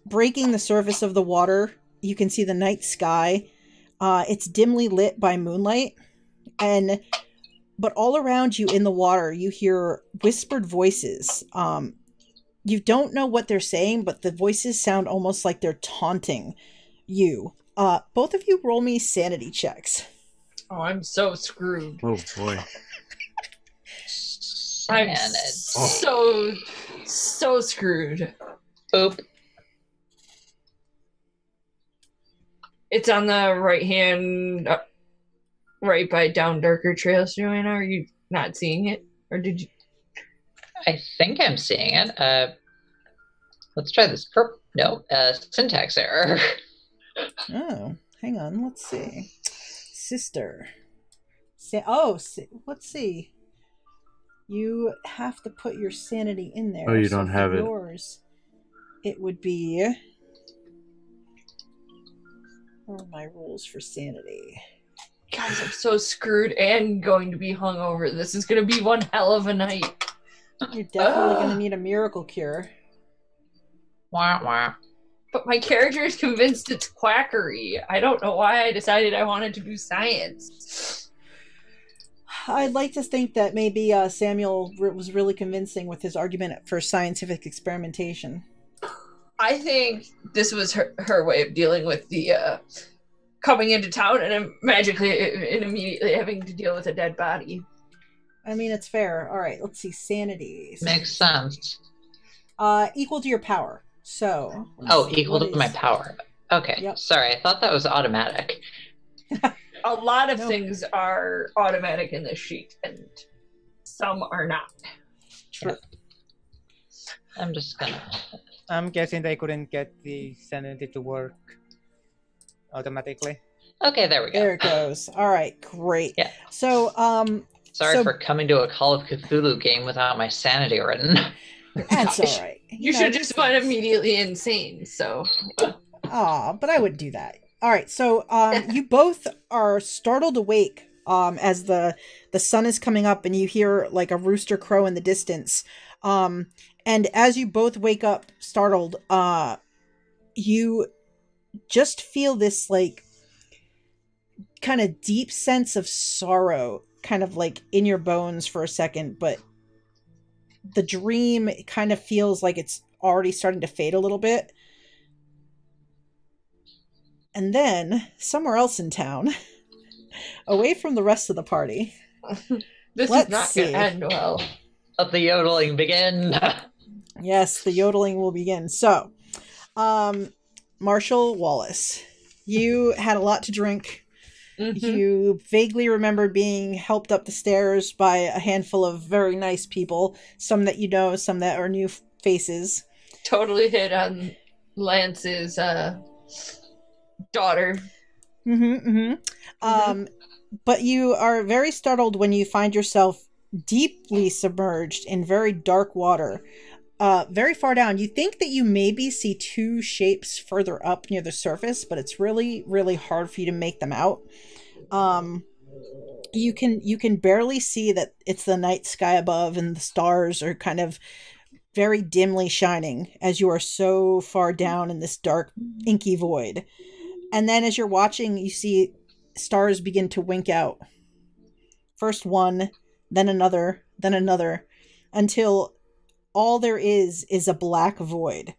breaking the surface of the water, you can see the night sky. It's dimly lit by moonlight, but all around you in the water, you hear whispered voices. You don't know what they're saying, but the voices sound almost like they're taunting you. Both of you roll me sanity checks. Oh, I'm so screwed. Oh boy. I'm Man, so screwed. Boop. It's on the right hand, right by Down Darker Trails, Joanna. Are you not seeing it? Or did you? I think I'm seeing it. Let's try this. No, syntax error. Oh, hang on. Let's see. Sister. let's see. You have to put your sanity in there. Oh, you So don't for have it. yours, it would be... What are my rules for sanity? Guys, I'm so screwed and going to be hungover. This is going to be one hell of a night. You're definitely going to need a miracle cure. Wah, wah. But my character is convinced it's quackery. I don't know why I decided I wanted to do science. I'd like to think that maybe Samuel was really convincing with his argument for scientific experimentation. I think this was her way of dealing with the coming into town and immediately having to deal with a dead body. I mean, it's fair. All right, let's see. Sanity. Makes sense. Equal to your power. So. Equal to my power. Okay. Yep. Sorry, I thought that was automatic. A lot of things are automatic in this sheet, and some are not. True. I'm just gonna... I'm guessing they couldn't get the sanity to work automatically. Okay, there we go. There it goes. All right, great. Yeah. So, Sorry for coming to a Call of Cthulhu game without my sanity written. That's all right. You should just went immediately insane, so... But I wouldn't do that. All right, so you both are startled awake as the sun is coming up and you hear like a rooster crow in the distance. And as you both wake up startled, you just feel this like kind of deep sense of sorrow kind of like in your bones for a second, but the dream kind of feels like it's already starting to fade a little bit. And then, somewhere else in town, away from the rest of the party. This is not going to end well. Let the yodeling begin. Yes, the yodeling will begin. So, Marshal Wallace, you had a lot to drink. Mm-hmm. You vaguely remember being helped up the stairs by a handful of very nice people. Some that you know, some that are new faces. Totally hit on Lance's daughter. But you are very startled when you find yourself deeply submerged in very dark water. Very far down. You think that you maybe see two shapes further up near the surface, but it's really, really hard for you to make them out. You can barely see that it's the night sky above and the stars are kind of very dimly shining as you are so far down in this dark, inky void. And then as you're watching, you see stars begin to wink out. First one, then another, until all there is a black void.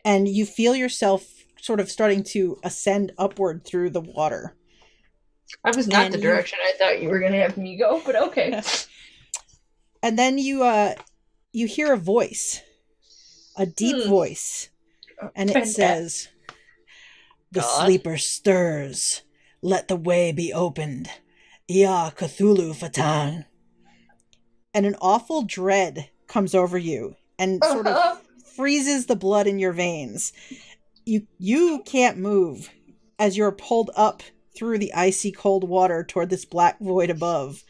And you feel yourself sort of starting to ascend upward through the water. I was not the direction I thought you were going to have me go, but okay. And then you hear a voice, a deep voice, and it says, "The sleeper stirs. Let the way be opened. Ya Cthulhu Fatan." And an awful dread comes over you and sort of freezes the blood in your veins. You can't move as you're pulled up through the icy cold water toward this black void above.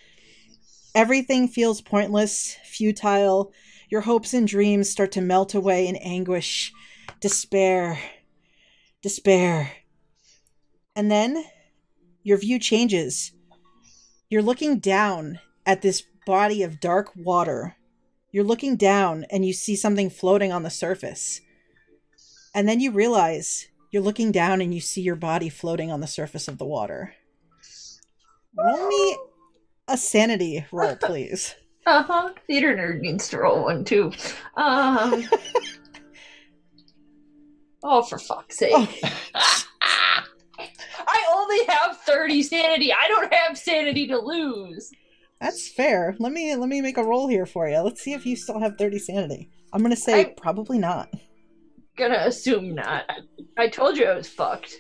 Everything feels pointless, futile. Your hopes and dreams start to melt away in anguish, despair. And then your view changes. You're looking down at this body of dark water. You're looking down and you see something floating on the surface. And then you realize you're looking down and you see your body floating on the surface of the water. Roll me a sanity roll, please. Theater nerd needs to roll one too. Oh, for fuck's sake. Oh. I only have 30 sanity. I don't have sanity to lose. That's fair. Let me make a roll here for you. Let's see if you still have 30 sanity. I'm gonna say probably not. Gonna assume not. I told you I was fucked.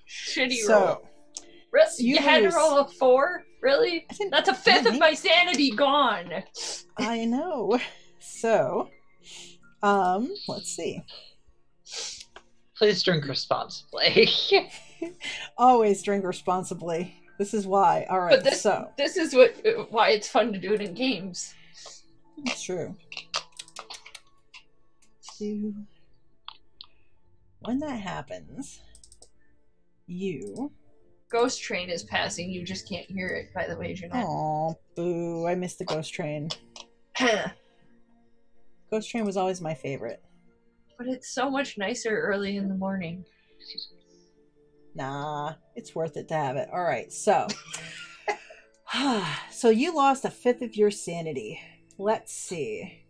Shitty roll. Really? You had to roll a 4? Really? That's a fifth of my sanity gone. I know. So, let's see. Please drink responsibly. Always drink responsibly. This is why. All right, But this is why it's fun to do it in games. It's true. When that happens, you... Ghost train is passing. You just can't hear it, by the way, Jeanette. Aw, boo. I missed the ghost train. Ghost train was always my favorite. But it's so much nicer early in the morning. Nah, it's worth it to have it. All right, so... so you lost a fifth of your sanity. Let's see.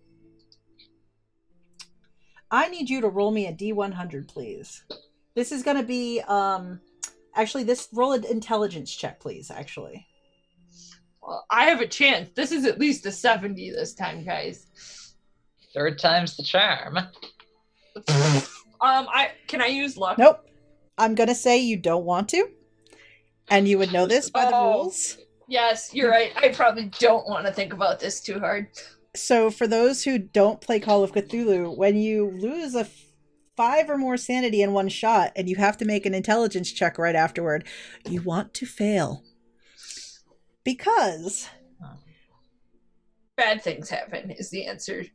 I need you to roll me a D100, please. This is going to be, actually, roll an intelligence check, please, actually. Well, I have a chance. This is at least a 70 this time, guys. Third time's the charm. Can I use luck? Nope. I'm going to say you don't want to. And you would know this by the rules. Yes, you're right. I probably don't want to think about this too hard. So for those who don't play Call of Cthulhu, when you lose a 5 or more sanity in one shot and you have to make an intelligence check right afterward, you want to fail. Because bad things happen is the answer.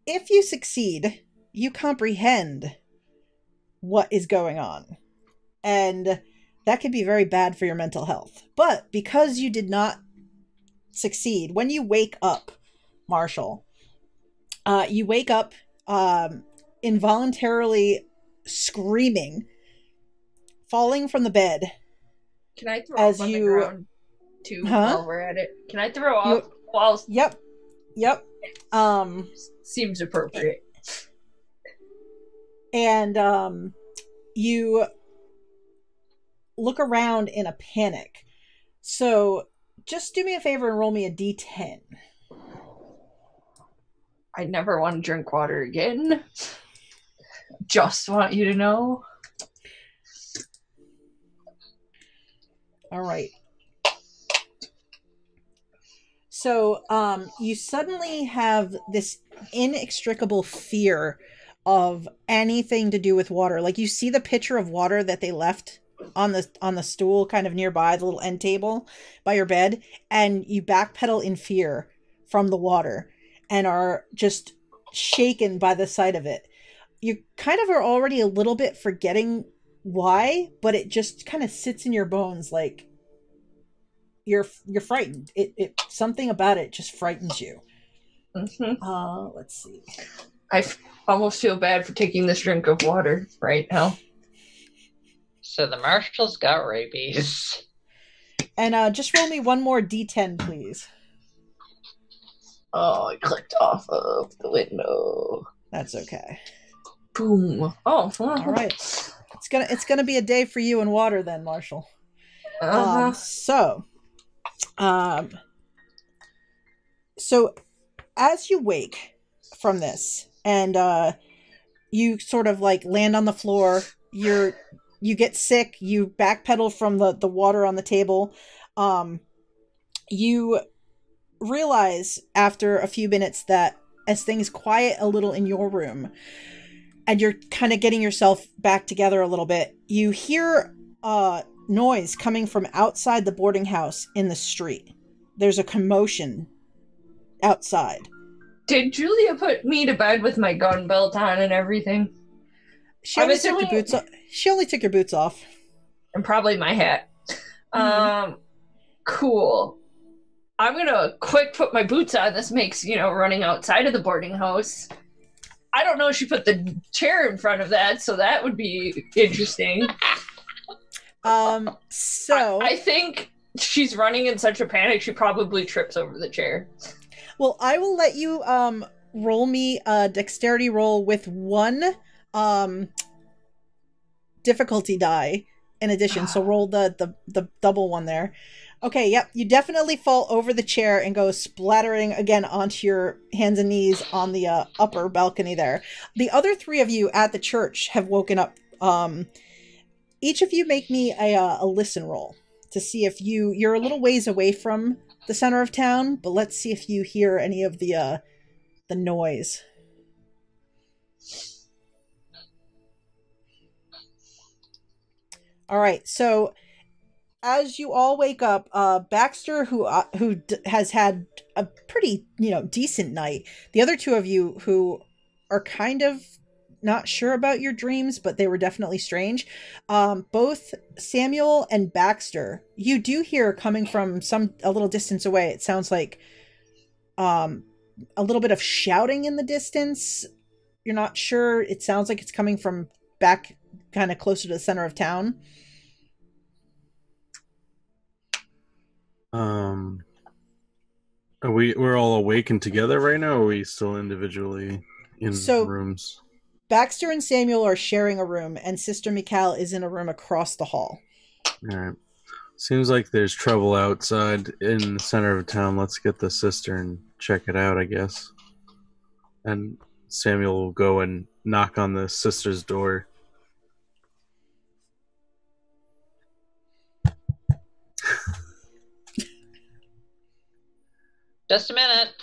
If you succeed, you comprehend what is going on. And that could be very bad for your mental health. But because you did not succeed, when you wake up, Marshal, you wake up involuntarily screaming, falling from the bed. Can I throw up on the ground too while we're at it? Can I throw up while... Yep. Seems appropriate. And you look around in a panic. So just do me a favor and roll me a D10. I never want to drink water again. Just want you to know. All right. So you suddenly have this inextricable fear of anything to do with water. Like you see the pitcher of water that they left on the stool kind of nearby, the little end table by your bed, and you backpedal in fear from the water and are just shaken by the sight of it. You kind of are already a little bit forgetting why, but it just kind of sits in your bones like you're frightened. It something about it just frightens you. Mm-hmm. Let's see. I almost feel bad for taking this drink of water right now. So the Marshal's got rabies. And just roll me one more D10, please. Oh, I clicked off of the window. That's okay. Boom. Oh, well. All right. It's gonna be a day for you in water then, Marshal. So as you wake from this and you sort of like land on the floor, you get sick, you backpedal from the water on the table. You realize after a few minutes that as things quiet a little in your room and you're kind of getting yourself back together a little bit, you hear noise coming from outside the boarding house in the street. There's a commotion outside. Did Julia put me to bed with my gun belt on and everything? She only took your boots off. And probably my hat. Cool. I'm gonna quick put my boots on. This makes, running outside of the boarding house. I don't know if she put the chair in front of that, so that would be interesting. I think she's running in such a panic, she probably trips over the chair. Well, I will let you roll me a dexterity roll with one difficulty die in addition. So roll the double one there. Okay, yep. You definitely fall over the chair and go splattering again onto your hands and knees on the upper balcony there. The other three of you at the church have woken up. Each of you make me a listen roll to see if you're a little ways away from the center of town, but let's see if you hear any of the noise. All right, so as you all wake up, Baxter, who has had a pretty decent night. The other two of you who are kind of not sure about your dreams, but they were definitely strange. Both Samuel and Baxter, you do hear coming from a little distance away. It sounds like a little bit of shouting in the distance. You're not sure. It sounds like it's coming from back kind of closer to the center of town. We're all awakened together right now, or are we still individually in rooms? Baxter and Samuel are sharing a room, and Sister Michal is in a room across the hall. All right. Seems like there's trouble outside in the center of town. Let's get the sister and check it out, I guess. And Samuel will go and knock on the sister's door. Just a minute.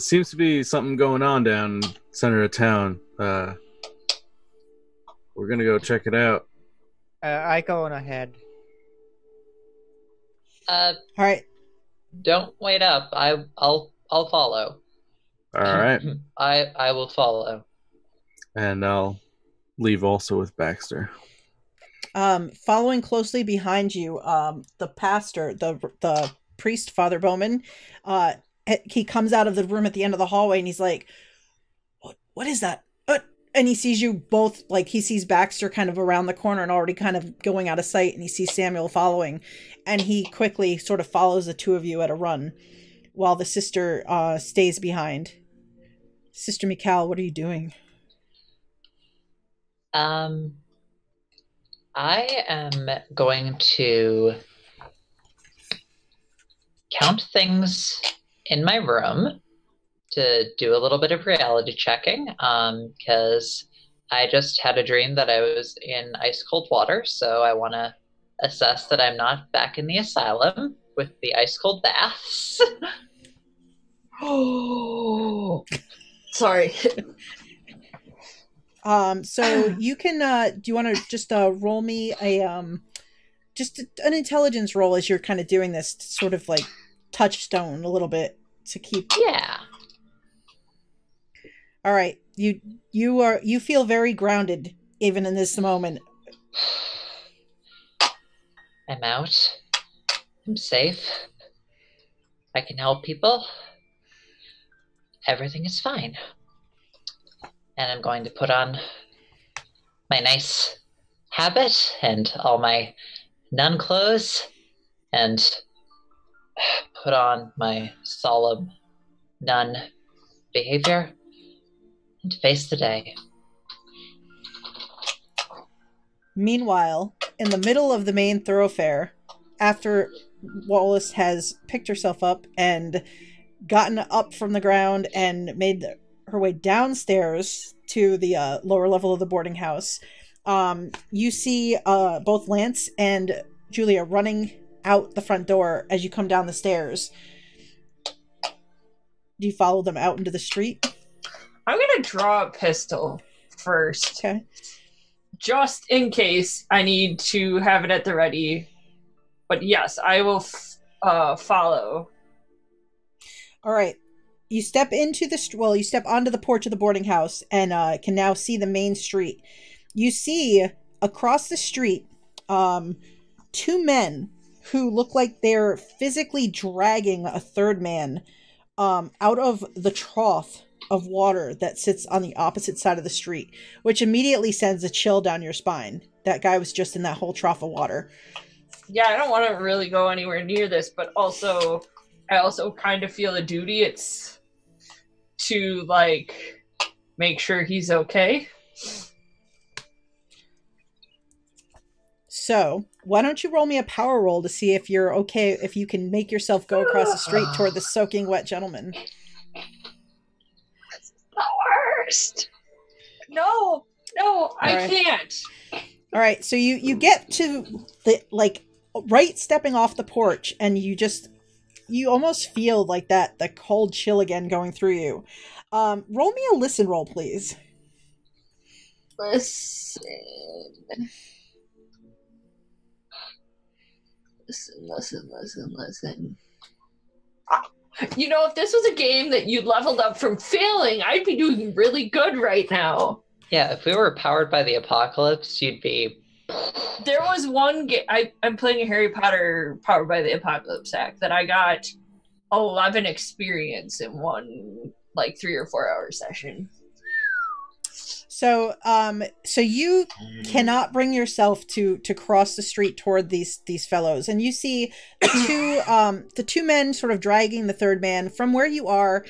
Seems to be something going on down center of town. We're gonna go check it out. I go on ahead. All right. Don't wait up. I'll follow. All right. I will follow. And I'll leave also with Baxter. Following closely behind you, the pastor, the priest, Father Bowman, he comes out of the room at the end of the hallway and he's like, what is that? And he sees you both, like he sees Baxter kind of around the corner and already kind of going out of sight, and he sees Samuel following, and he quickly sort of follows the two of you at a run while the sister stays behind. Sister Michal, what are you doing? I am going to count things in my room to do a little bit of reality checking, because I just had a dream that I was in ice cold water, so I want to assess that I'm not back in the asylum with the ice cold baths. Oh, sorry. So you can do you want to just roll me a just an intelligence roll as you're kind of doing this, sort of like touchstone a little bit to keep. Yeah. All right. You feel very grounded even in this moment. I'm out. I'm safe. I can help people. Everything is fine. And I'm going to put on my nice habit and all my nun clothes and put on my solemn nun behavior and face the day. Meanwhile, in the middle of the main thoroughfare, after Wallace has picked herself up and gotten up from the ground and made her way downstairs to the lower level of the boarding house, you see both Lance and Julia running out the front door as you come down the stairs. Do you follow them out into the street? I'm gonna draw a pistol first. Okay. Just in case I need to have it at the ready. But yes, I will follow. All right. You step into you step onto the porch of the boarding house and can now see the main street. You see across the street two men who look like they're physically dragging a third man out of the trough of water that sits on the opposite side of the street, which immediately sends a chill down your spine. That guy was just in that whole trough of water. Yeah, I don't want to really go anywhere near this, but also, I also kind of feel a duty. It's to, like, make sure he's okay. So, why don't you roll me a power roll to see if you're okay, if you can make yourself go across the street toward the soaking wet gentleman. The worst. No, I can't. All right, so you get to the, like, right stepping off the porch, and you almost feel like the cold chill again going through you. Roll me a listen roll, please. Listen. Listen. You know, if this was a game that you leveled up from failing, I'd be doing really good right now. Yeah, if we were powered by the apocalypse, you'd be... There was one game, I'm playing a Harry Potter Powered by the Apocalypse hack that I got 11 experience in one, like, 3 or 4 hour session. So, so you cannot bring yourself to cross the street toward these fellows, and you see the two men sort of dragging the third man from where you are.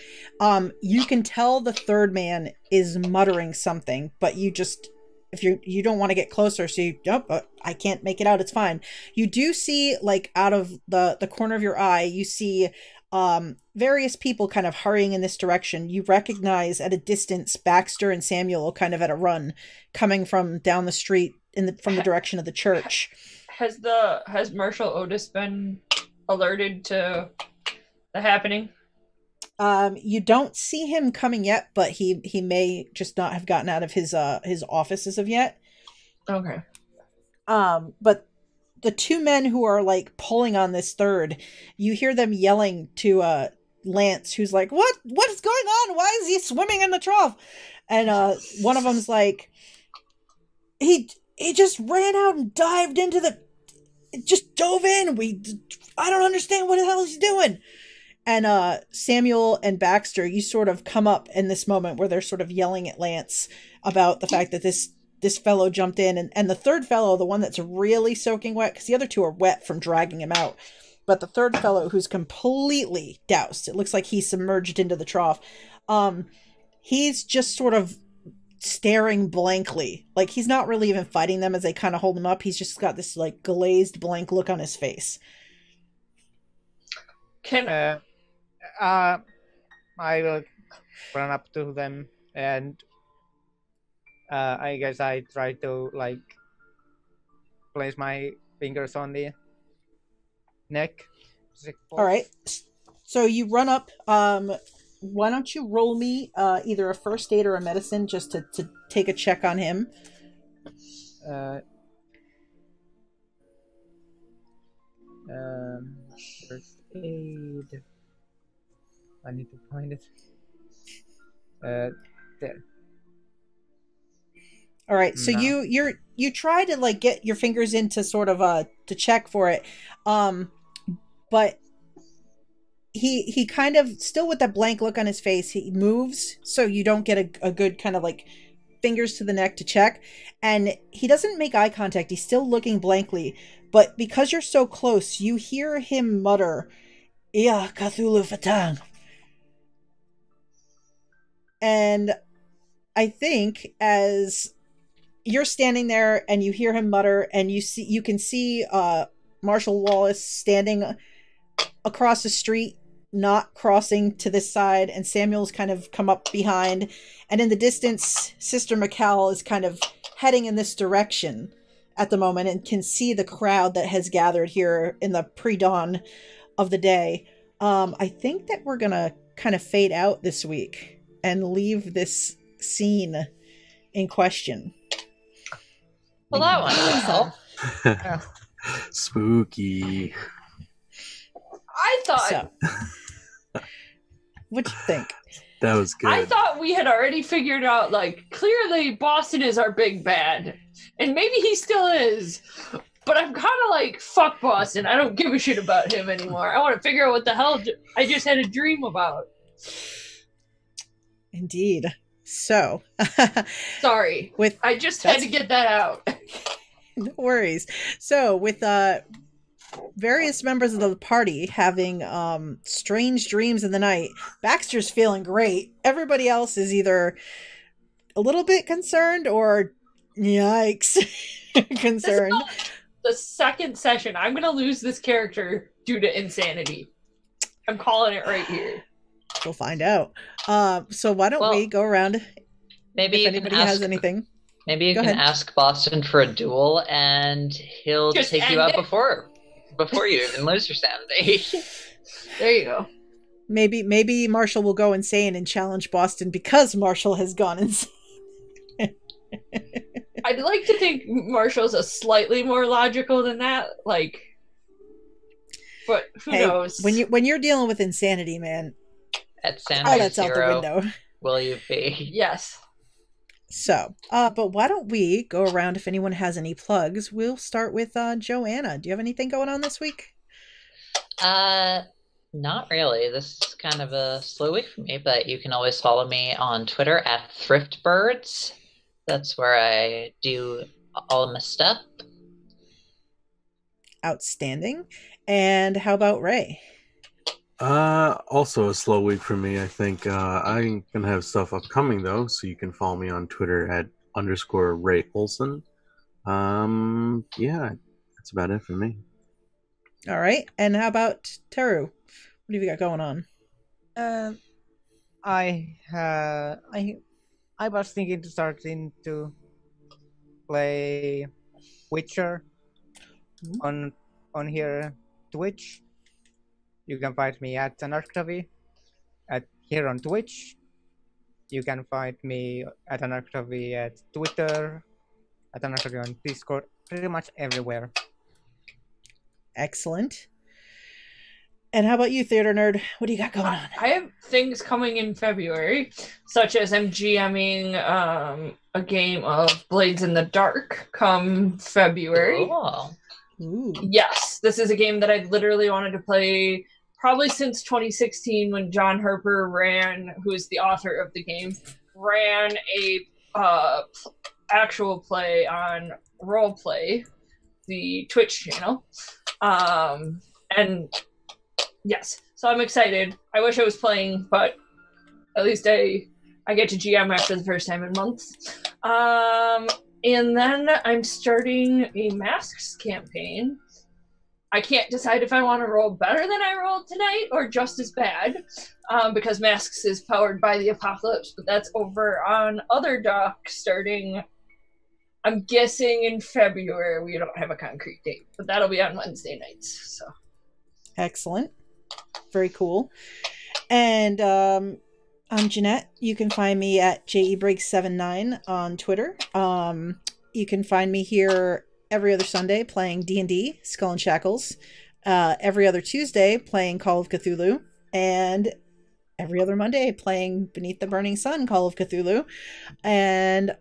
You can tell the third man is muttering something, but you just, if you don't want to get closer, so you, nope, I can't make it out. It's fine. You do see, like, out of the corner of your eye, you see various people kind of hurrying in this direction. You recognize at a distance Baxter and Samuel kind of at a run, coming from down the street from the direction of the church. Has Marshal Otis been alerted to the happening? You don't see him coming yet, but he may just not have gotten out of his office as of yet. Okay. But the two men who are, like, pulling on this third, you hear them yelling to Lance, who's like, what is going on? Why is he swimming in the trough? And one of them's like, he just ran out and dived into just dove in. I don't understand what the hell he's doing. And Samuel and Baxter, you sort of come up in this moment where they're sort of yelling at Lance about the fact that this fellow jumped in, and the third fellow, the one that's really soaking wet, because the other two are wet from dragging him out, but the third fellow who's completely doused, it looks like he's submerged into the trough, he's just sort of staring blankly, like he's not really even fighting them as they kind of hold him up. He's just got this, like, glazed blank look on his face. I will run up to them, and I guess I try to, like, place my fingers on the neck. All right. So you run up. Why don't you roll me either a first aid or a medicine just to take a check on him? First aid. I need to find it. There. All right, so No. you try to, like, get your fingers into sort of to check for it, but he kind of, still with that blank look on his face, he moves so you don't get a good kind of, like, fingers to the neck to check, and he doesn't make eye contact. He's still looking blankly, but because you're so close, you hear him mutter, "Yeah, Cthulhu Fatang." And I think as you're standing there and you hear him mutter, and you can see Marshal Wallace standing across the street, not crossing to this side, and Samuel's kind of come up behind, and in the distance Sister Michal is kind of heading in this direction at the moment and can see the crowd that has gathered here in the pre-dawn of the day. I think that we're gonna kind of fade out this week and leave this scene in question. Well, that one will help. Spooky. I thought So, what'd you think? That was good. I thought we had already figured out, like, clearly Boston is our big bad. And maybe he still is. But I'm kind of like, fuck Boston. I don't give a shit about him anymore. I want to figure out what the hell I just had a dream about. Indeed. So, Sorry. I just had to get that out. No worries. So, with various members of the party having strange dreams in the night, Baxter's feeling great. Everybody else is either a little bit concerned or yikes concerned. This is the second session. I'm going to lose this character due to insanity. I'm calling it right here. We'll find out. So why don't we go around? Maybe if anybody has anything. Maybe you Go can ahead. ask Boston for a duel, and he'll Just take you end out it. before you even lose your sanity. There you go. Maybe Marshall will go insane and challenge Boston because Marshall has gone insane. I'd like to think Marshall's a slightly more logical than that. Like, but who Hey, knows? when you're dealing with insanity, man, At all Sandy that's out the Zero, window. will you be? Yes. So, but why don't we go around if anyone has any plugs? We'll start with Joanna. Do you have anything going on this week? Not really. This is kind of a slow week for me, but you can always follow me on Twitter at ThriftBirds. That's where I do all of my stuff. Outstanding. And how about Ray? Also a slow week for me. I think I'm gonna have stuff upcoming though, so you can follow me on Twitter at _Ray Olson. Yeah, that's about it for me. All right. And how about Teru? What have you got going on? I was thinking to starting to play Witcher on here Twitch. You can find me at Anarctovy at here on Twitch. You can find me at Anarctovy at Twitter, at Anarctovy on Discord, pretty much everywhere. Excellent. And how about you, Theater Nerd? What do you got going on? I have things coming in February, such as I'm GMing a game of Blades in the Dark come February. Cool. Ooh. Yes, this is a game that I literally wanted to play probably since 2016 when John Harper who is the author of the game, ran a actual play on Roleplay, the Twitch channel. And yes, so I'm excited. I wish I was playing, but at least I get to GM after the first time in months. And then I'm starting a Masks campaign. I can't decide if I want to roll better than I rolled tonight or just as bad, because Masks is powered by the Apocalypse, but that's over on Other Doc starting, I'm guessing, in February. We don't have a concrete date, but that'll be on Wednesday nights. So Excellent. Very cool. And I'm Jeanette. You can find me at JEBreak79 on Twitter. You can find me here every other Sunday playing D&D, Skull and Shackles. Every other Tuesday playing Call of Cthulhu. And every other Monday playing Beneath the Burning Sun, Call of Cthulhu. And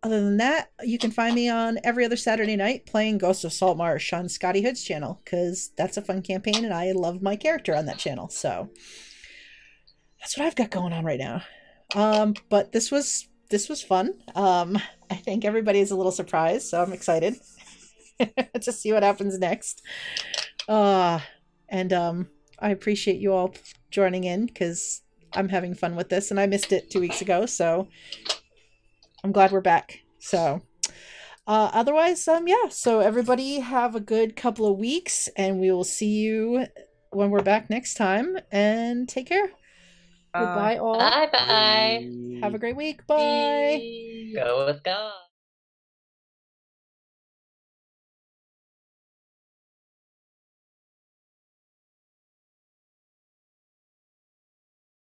other than that, you can find me on every other Saturday night playing Ghost of Saltmarsh on Scotty Hood's channel, because that's a fun campaign and I love my character on that channel. So that's what I've got going on right now. But this was fun. I think everybody's a little surprised, so I'm excited to see what happens next. And I appreciate you all joining in, because I'm having fun with this and I missed it 2 weeks ago, so I'm glad we're back. So otherwise, yeah, so everybody have a good couple of weeks and we will see you when we're back next time, and take care. Goodbye all. Bye-bye. Have a great week. Bye. Go with God.